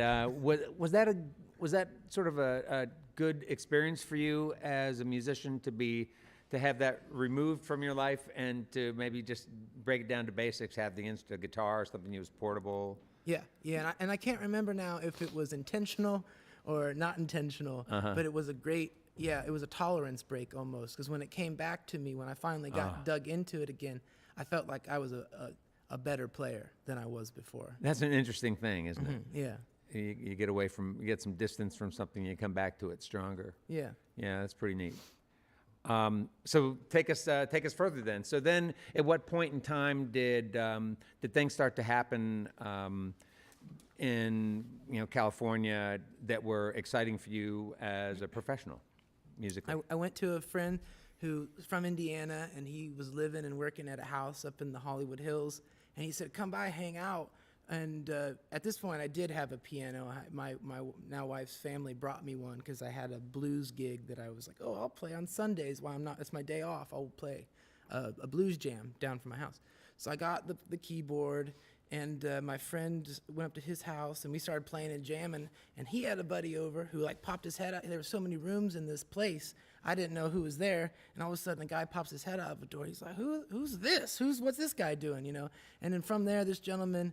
was that sort of a good experience for you as a musician to have that removed from your life and to maybe just break it down to basics, have the guitar or something that was portable? Yeah, and I can't remember now if it was intentional or not intentional, but it was it was a tolerance break almost, because when it came back to me, when I finally got dug into it again, I felt like I was a better player than I was before. That's an interesting thing, isn't it? Yeah, You get some distance from something, you come back to it stronger. yeah. Yeah, that's pretty neat. So take us further then. So then, at what point in time did things start to happen in California that were exciting for you as a professional musically? I went to a friend who was from Indiana, and he was living and working at a house up in the Hollywood Hills, and he said, "Come by, hang out." And at this point, I did have a piano. My now wife's family brought me one because I had a blues gig that I was like, oh, I'll play on Sundays while I'm not. It's my day off. I'll play a blues jam down from my house. So I got the keyboard, and my friend went up to his house, and we started playing and jamming. And he had a buddy over who like popped his head out. There were so many rooms in this place, I didn't know who was there. And all of a sudden, a guy pops his head out of the door. He's like, who's this? What's this guy doing? You know. And then from there, this gentleman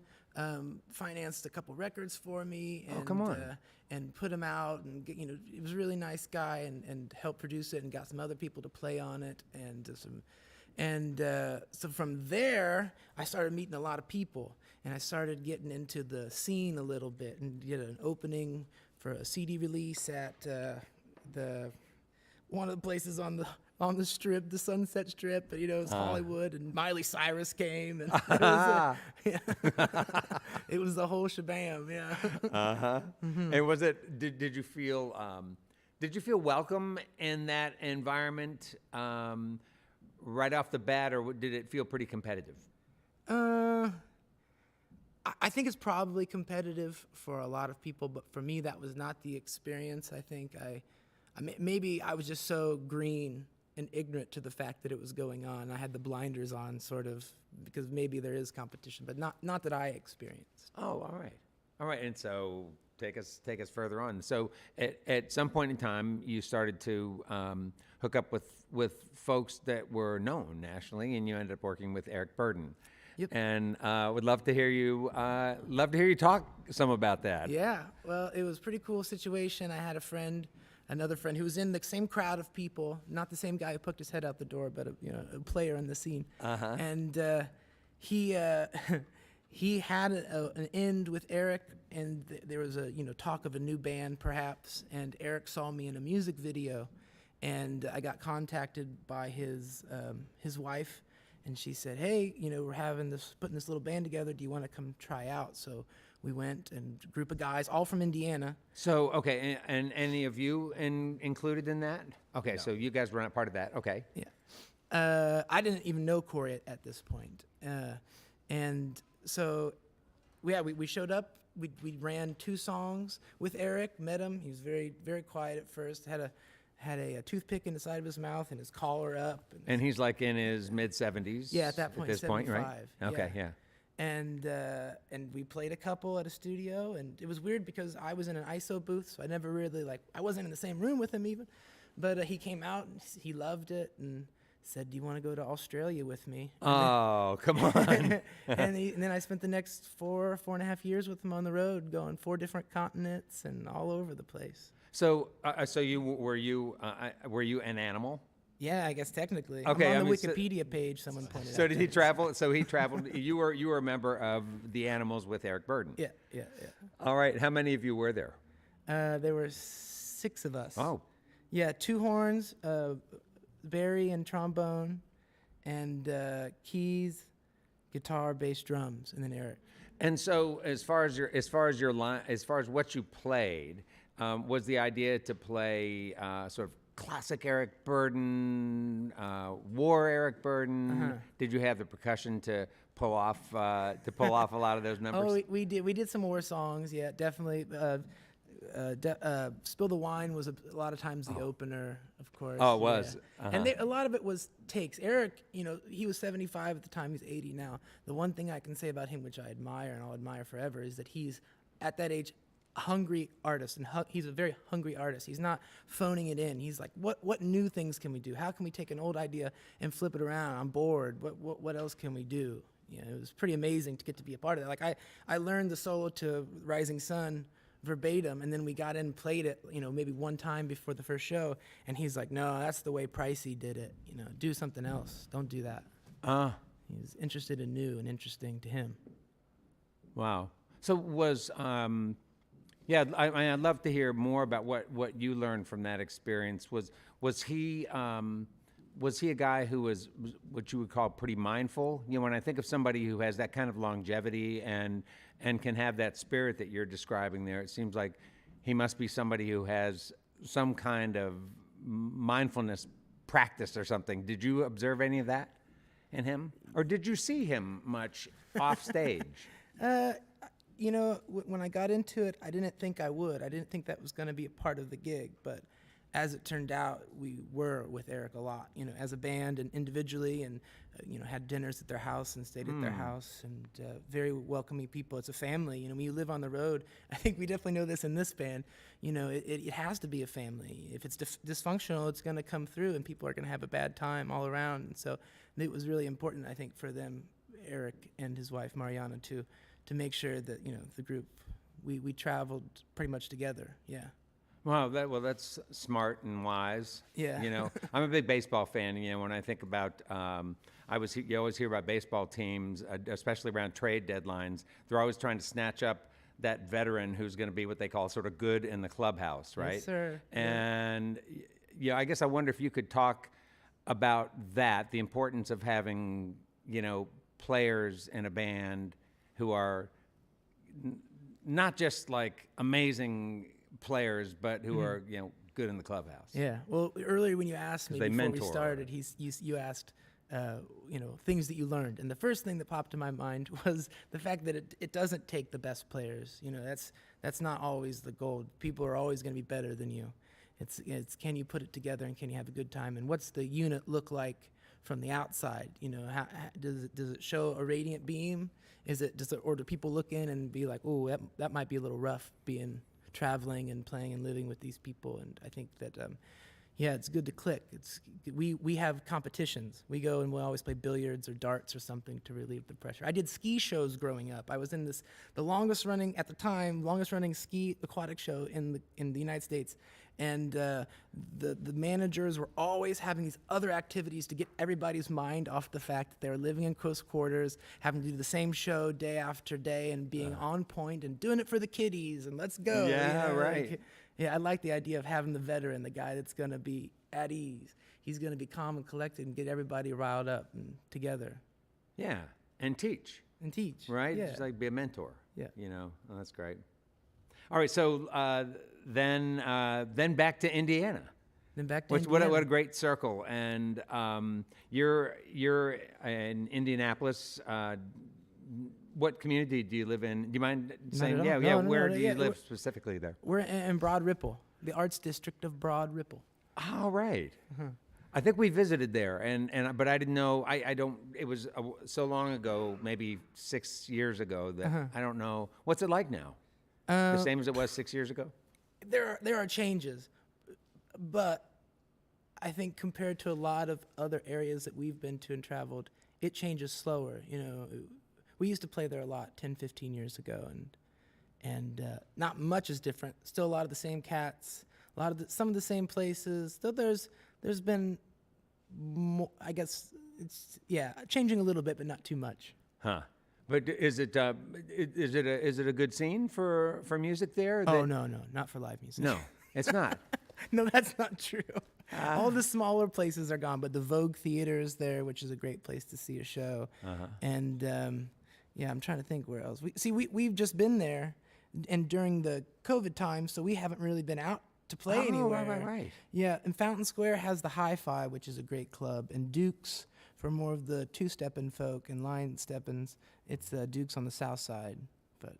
financed a couple records for me, and come on. And put them out, and he was a really nice guy, and helped produce it, and got some other people to play on it, so from there I started meeting a lot of people, and I started getting into the scene a little bit, and did an opening for a CD release at one of the places on the strip, the Sunset Strip, and it was Hollywood, and Miley Cyrus came, and it was the whole shabam, yeah. And was it? Did you feel welcome in that environment right off the bat, or did it feel pretty competitive? I think it's probably competitive for a lot of people, but for me, that was not the experience. I think maybe I was just so green and ignorant to the fact that it was going on. I had the blinders on, sort of, because maybe there is competition, but not that I experienced. Oh, all right. And so take us further on. So at some point in time, you started to hook up with folks that were known nationally, and you ended up working with Eric Burdon. Yep. And would love to hear you talk some about that. Yeah, well, it was a pretty cool situation. I had another friend who was in the same crowd of people, not the same guy who poked his head out the door, but a player in the scene. And he had an end with Eric, and there was a talk of a new band perhaps, and Eric saw me in a music video, and I got contacted by his wife, and she said, hey, we're putting this little band together. Do you want to come try out? So we went, and a group of guys, all from Indiana. So, okay, and any of you included in that? Okay, no. So you guys were not part of that. Okay. Yeah. I didn't even know Corey at this point. And so, we showed up. We ran 2 songs with Eric, met him. He was very, very quiet at first, had a toothpick in the side of his mouth and his collar up. And he's like in his mid-70s. Yeah, at that point, at this point, right? 75, Okay, yeah. and we played a couple at a studio, and it was weird because I was in an ISO booth, so I never really I wasn't in the same room with him even, but he came out and he loved it and said, "Do you want to go to Australia with me?" Oh, come on. and then I spent the next 4.5 years with him on the road, going 4 different continents and all over the place. So, were you an animal? Yeah, I guess technically. Okay, I'm I on the mean, so- Wikipedia page. Someone pointed out. So did he travel? So he traveled. You were a member of the Animals with Eric Burdon. Yeah. All right. How many of you were there? There were 6 of us. Oh. Yeah, 2 horns, Barry and trombone, and keys, guitar, bass, drums, and then Eric. And so, as far as what you played, was the idea to play sort of classic Eric Burdon, war Eric Burdon? Did you have the percussion to pull off a lot of those numbers? Oh, we did. We did some war songs. Yeah, definitely. Spill the Wine was a lot of times the opener, of course. Oh, it was. Yeah. And a lot of it was takes. Eric, he was 75 at the time. He's 80 now. The one thing I can say about him, which I admire and I'll admire forever, is that he's, at that age, a hungry artist. And he's a very hungry artist. He's not phoning it in. He's like, what new things can we do? How can we take an old idea and flip it around? I'm bored. What else can we do? It was pretty amazing to get to be a part of that. Like, I learned the solo to Rising Sun verbatim, and then we got in and played it, maybe one time before the first show, and he's like, "No, that's the way Pricey did it. Do something else. Don't do that." He was interested in new and interesting to him. Wow. So I'd love to hear more about what you learned from that experience. Was he a guy who was what you would call pretty mindful? When I think of somebody who has that kind of longevity and can have that spirit that you're describing there, it seems like he must be somebody who has some kind of mindfulness practice or something. Did you observe any of that in him? Or did you see him much off stage? When I got into it, I didn't think I would. I didn't think that was going to be a part of the gig, but as it turned out, we were with Eric a lot, as a band and individually, and had dinners at their house and stayed at their house, and very welcoming people. It's a family. When you live on the road, I think we definitely know this in this band. It has to be a family. If it's dysfunctional, it's going to come through, and people are going to have a bad time all around. And so it was really important, I think, for them, Eric and his wife Mariana, to make sure that the group we traveled pretty much together. Yeah. Wow, that's smart and wise. Yeah. I'm a big baseball fan. When I think about, you always hear about baseball teams, especially around trade deadlines. They're always trying to snatch up that veteran who's going to be what they call sort of good in the clubhouse, right? Yes, sir. And I guess I wonder if you could talk about that, the importance of having, players in a band who are not just like amazing players, but who are good in the clubhouse. Yeah. Well, earlier when you asked me before we started, you asked things that you learned, and the first thing that popped to my mind was the fact that it doesn't take the best players. That's not always the goal. People are always going to be better than you. It's can you put it together and can you have a good time, and what's the unit look like from the outside? How does it show a radiant beam? Or do people look in and be like, oh, that might be a little rough being traveling and playing and living with these people? And I think that it's good to click. We have competitions. We go and we always play billiards or darts or something to relieve the pressure. I did ski shows growing up. I was in the longest running ski aquatic show in the United States. And the managers were always having these other activities to get everybody's mind off the fact that they were living in close quarters, having to do the same show day after day, and being on point and doing it for the kiddies and let's go. Yeah, right. I like the idea of having the veteran, the guy that's going to be at ease. He's going to be calm and collected and get everybody riled up and together. Yeah, and teach. Right? Yeah. Just like be a mentor. Yeah. Oh, that's great. All right, so then back to Indiana. What a great circle. And you're in Indianapolis. What community do you live in? Do you mind saying? Where do you live specifically there? We're in Broad Ripple, the Arts District of Broad Ripple. All right. I think we visited there, but I didn't know. I don't. It was so long ago, maybe 6 years ago that I don't know. What's it like now? The same as it was 6 years ago. There are changes, but I think compared to a lot of other areas that we've been to and traveled, it changes slower. You know, we used to play there a lot 10, 15 years ago, and not much is different. Still a lot of the same cats, some of the same places. Though there's been more, I guess it's changing a little bit, but not too much. Huh. But is it a good scene for music there? Oh no, not for live music. No, it's not. No, that's not true. All the smaller places are gone, but the Vogue Theater is there, which is a great place to see a show. And I'm trying to think where else. We've just been there, and during the COVID time, so we haven't really been out to play anywhere. Right. Yeah, and Fountain Square has the Hi-Fi, which is a great club, and Duke's for more of the two-steppin' folk and line-steppins. It's Duke's on the south side. But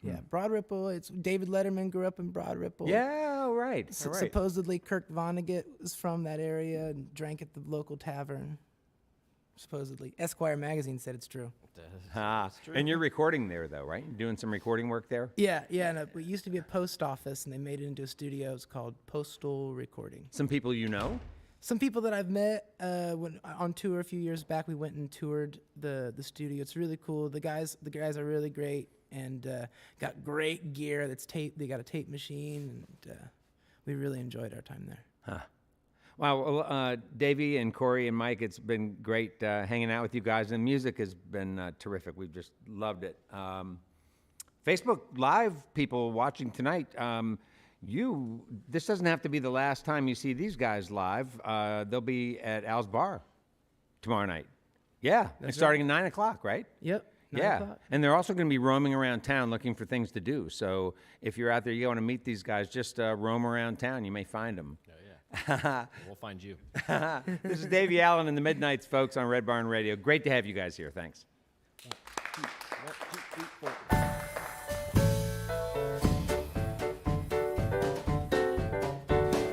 yeah, Broad Ripple. It's David Letterman grew up in Broad Ripple. Yeah, right. Supposedly Kirk Vonnegut was from that area and drank at the local tavern. Supposedly, Esquire magazine said it's true. It's true. And you're recording there, though, right? You're doing some recording work there? Yeah. And it used to be a post office, and they made it into a studio. It's called Postal Recording. Some people you know? Some people that I've met when on tour a few years back. We went and toured the studio. It's really cool. The guys are really great and got great gear. That's tape. They got a tape machine, and we really enjoyed our time there. Huh. Wow, well, Davey and Corey and Mike, it's been great hanging out with you guys, and the music has been terrific. We've just loved it. Facebook Live people watching tonight, this doesn't have to be the last time you see these guys live. They'll be at Al's Bar tomorrow night. Yeah, it's starting at 9 o'clock, right? Yep. 9 Yeah, o'clock. and they're also going to be roaming around town looking for things to do. So if you're out there, you want to meet these guys, just roam around town. You may find them. We'll find you. This is Davey Allen and the Midnites, folks, on Red Barn Radio. Great to have you guys here. Thanks. 1, 2, 3, 4.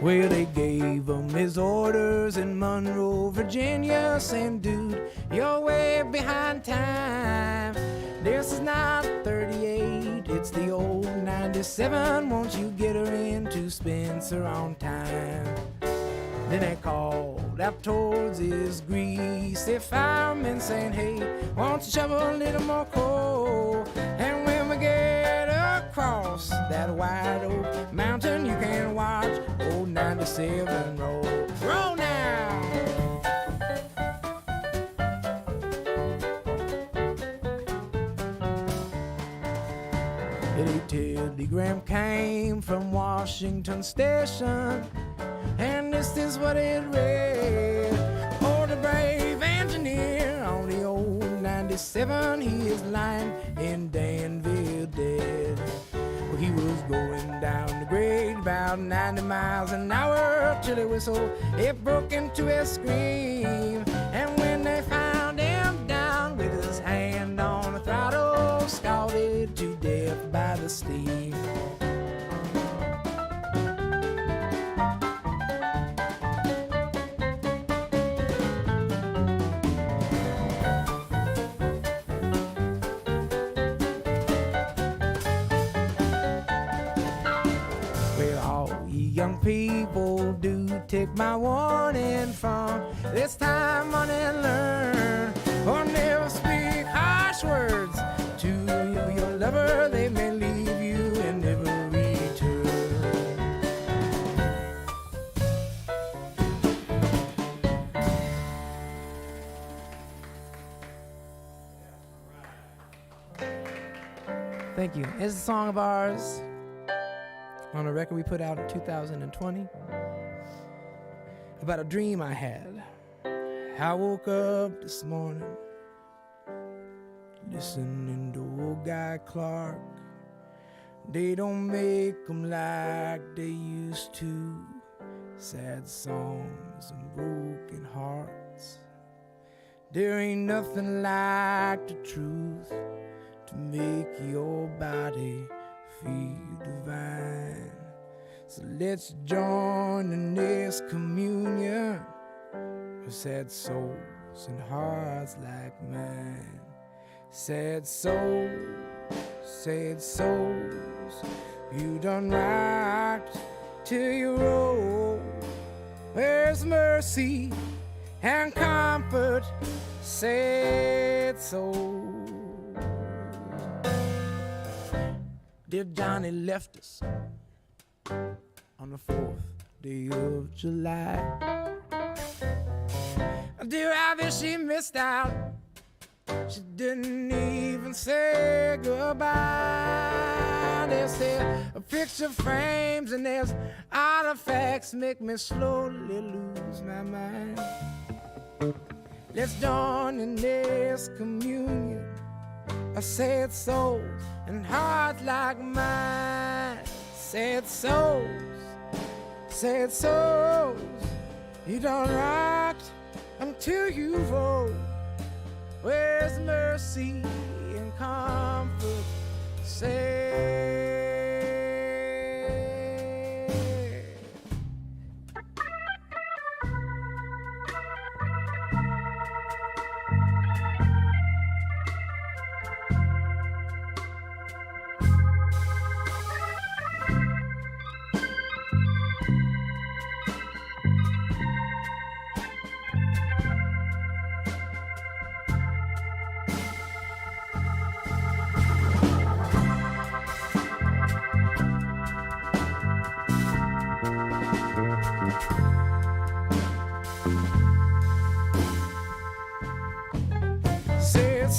Well, they gave him his orders in Monroe, Virginia, saying, dude, you're way behind time. This is not 38, it's the old 97. Won't you get her into Spencer on time? Then they called out towards his greasy fireman, saying, hey, won't you shovel a little more coal? And when we get across that wide oak mountain, you can watch old 97 roll. Roll now! A telegram came from Washington Station, and this is what it read. Oh, the brave engineer on the old 97, he is lying in Danville dead. Well, he was going down the grade about 90 miles an hour till a whistle, it broke into a scream. And when they found him down with his hand on the throttle, scalded to death by the steam. Young people, do take my warning from this time on and learn, or never speak harsh words to your lover. They may leave you and never return. Thank you. It's a song of ours on a record we put out in 2020 about a dream I had. I woke up this morning listening to old Guy Clark. They don't make 'em like they used to. Sad songs and broken hearts. There ain't nothing like the truth to make your body feel divine. So let's join in this communion sad souls and hearts like mine. Sad souls, you done rocked till you roll. Where's mercy and comfort, sad souls? Dear Johnny left us on the 4th day of July. Dear Ivy, she missed out. She didn't even say goodbye. There's a picture frames and there's artifacts make me slowly lose my mind. Let's join in this communion of sad souls and hearts like mine. Sad souls, you done rocked until you roll. Where's mercy and comfort, say? Said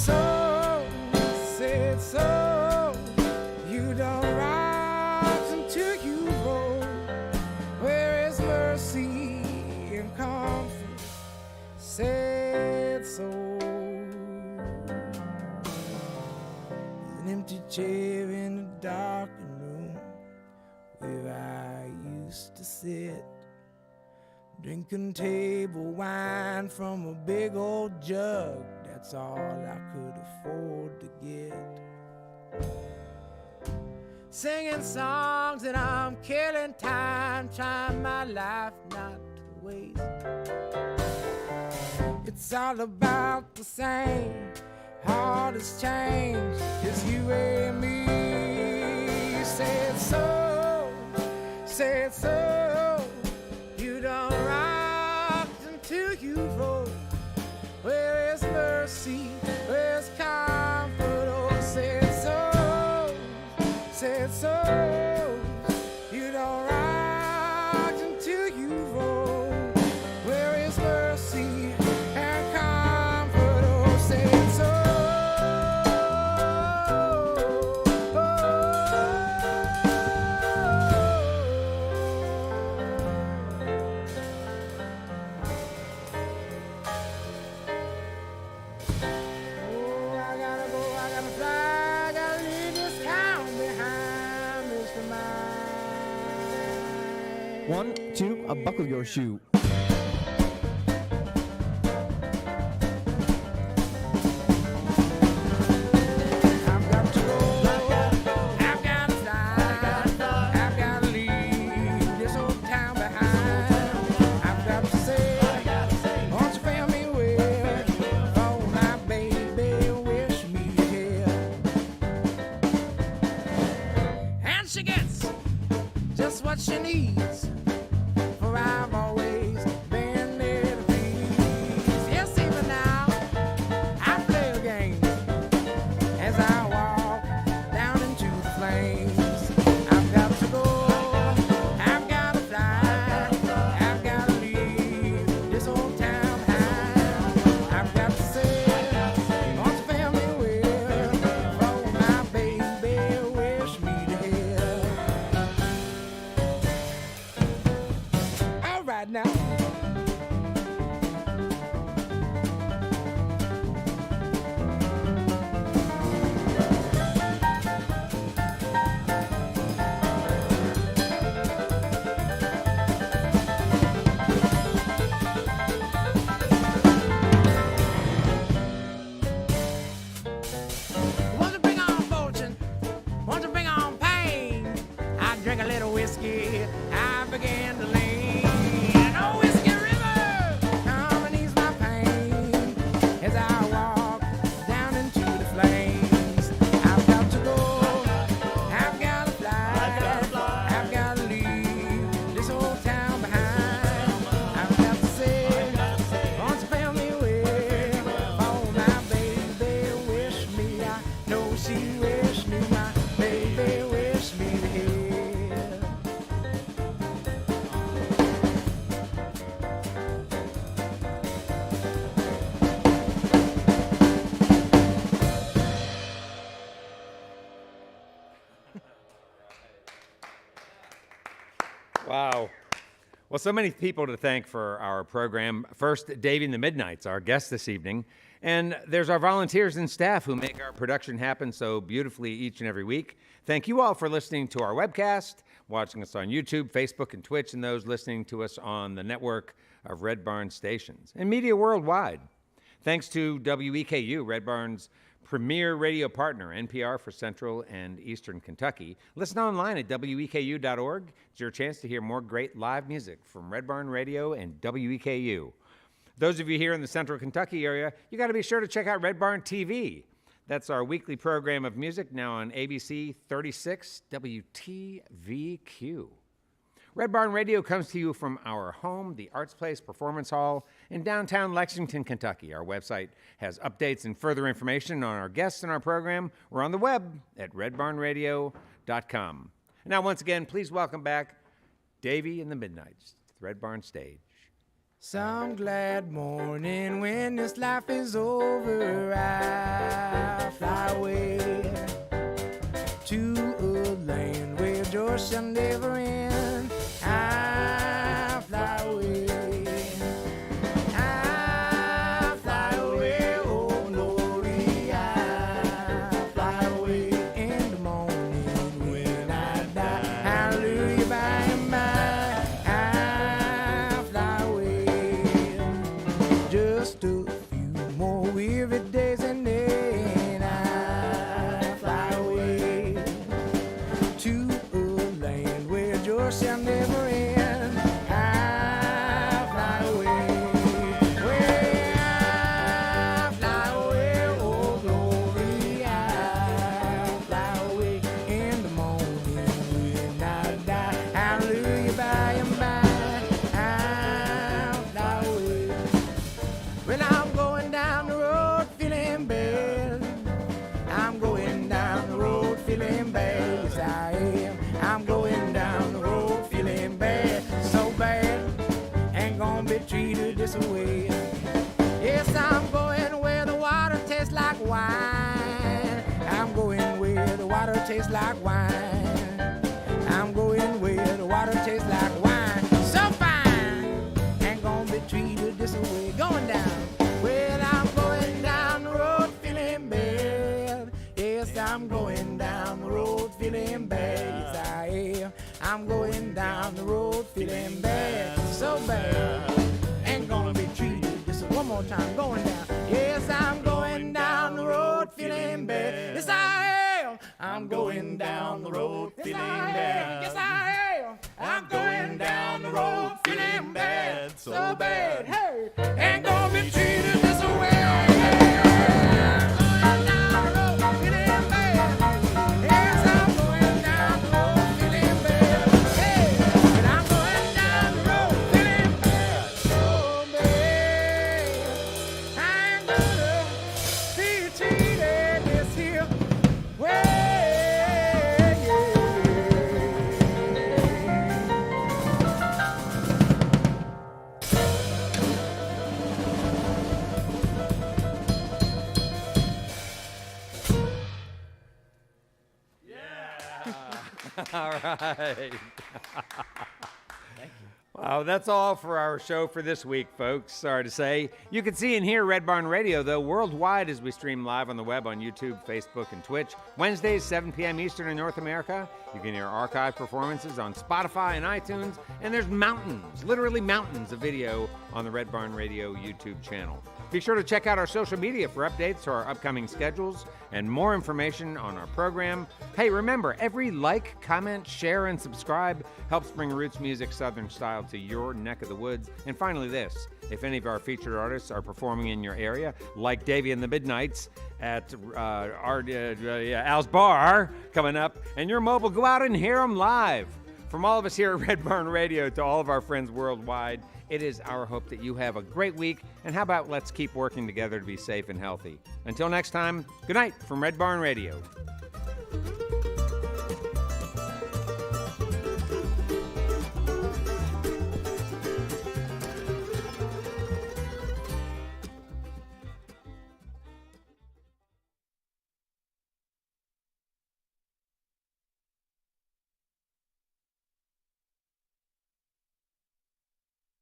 so, you don't rise until you roll. Where is mercy and comfort, said so? There's an empty chair in a darkened room where I used to sit, drinking table wine from a big old jug. That's all I could afford to get. Singing songs and I'm killing time, trying my life not to waste. It's all about the same, heart has changed, just you and me. Said so, you don't rock until you roll. Where is mercy? Where's comfort? Oh, said so, you don't rock until you roll. Where is mercy and comfort? Oh, said so. One, two, buckle your shoe. What she needs, for I've always been there to please. Yes, even now I play the game as I walk down into the flames. I've got to go, I've got to fly, I've got to leave this old town behind. I've got to say, won't you fare me well, for my baby wish me to hell. Wow. Well, so many people to thank for our program. First, Davey and the Midnites, our guest this evening. And there's our volunteers and staff who make our production happen so beautifully each and every week. Thank you all for listening to our webcast, watching us on YouTube, Facebook, and Twitch, and those listening to us on the network of Red Barn stations and media worldwide. Thanks to WEKU, Red Barn's premier radio partner, NPR for Central and Eastern Kentucky. Listen online at weku.org. It's your chance to hear more great live music from Red Barn Radio and WEKU. Those of you here in the Central Kentucky area, you got to be sure to check out Red Barn TV. That's our weekly program of music, now on ABC 36 WTVQ. Red Barn Radio comes to you from our home, the Arts Place Performance Hall in downtown Lexington, Kentucky. Our website has updates and further information on our guests and our program. We're on the web at redbarnradio.com. Now, once again, please welcome back Davey and the Midnites to the Red Barn stage. Some glad morning when this life is over, I fly away to a land where joy shall never end. I fly away. I fly away, oh glory. I fly away in the morning when I die. Hallelujah, by and by. I fly away. Just a few more weary days and then I fly away to a land where joy shall never end. I fly away. Way I fly away, oh glory. I fly away in the morning when I die. Hallelujah, by and by. I fly away. When I'm going down the road feeling bad, I'm going down the road feeling bad. Yes, I am. I'm going down the road feeling bad, so bad. Ain't gonna be treated this way. Yes, I'm going where the water tastes like wine. I'm going where the water tastes like wine. I'm going where the water tastes like wine, so fine. Ain't gonna be treated this way. Going down. Well, I'm going down the road feeling bad. Yes, I'm going down the road feeling bad. Yes, I am. I'm going down the road feeling bad, so bad. Ain't gonna be treated this way. One more time, going down. Yes, I'm going down the road feeling bad. Yes, I am. I'm going down the road feeling bad. Yes, I am. I'm going down the road feeling bad, so bad. Hey, ain't gonna be treated this way. I'm going down the road feeling bad. Yes, I'm going down the road feeling bad. Hey, but I'm going down the road feeling bad, so bad. I ain't gonna be treated this here way. All right. Wow, that's all for our show for this week, folks. Sorry to say. You can see and hear Red Barn Radio, though, worldwide as we stream live on the web on YouTube, Facebook, and Twitch. Wednesdays, 7 p.m. Eastern in North America. You can hear archive performances on Spotify and iTunes. And there's mountains, literally mountains of video on the Red Barn Radio YouTube channel. Be sure to check out our social media for updates to our upcoming schedules and more information on our program. Hey, remember, every like, comment, share, and subscribe helps bring roots music Southern style to your neck of the woods. And finally this, if any of our featured artists are performing in your area, like Davey and the Midnites at Al's Bar coming up, and you're mobile, go out and hear them live. From all of us here at Red Barn Radio to all of our friends worldwide, it is our hope that you have a great week, and how about let's keep working together to be safe and healthy. Until next time, good night from Red Barn Radio.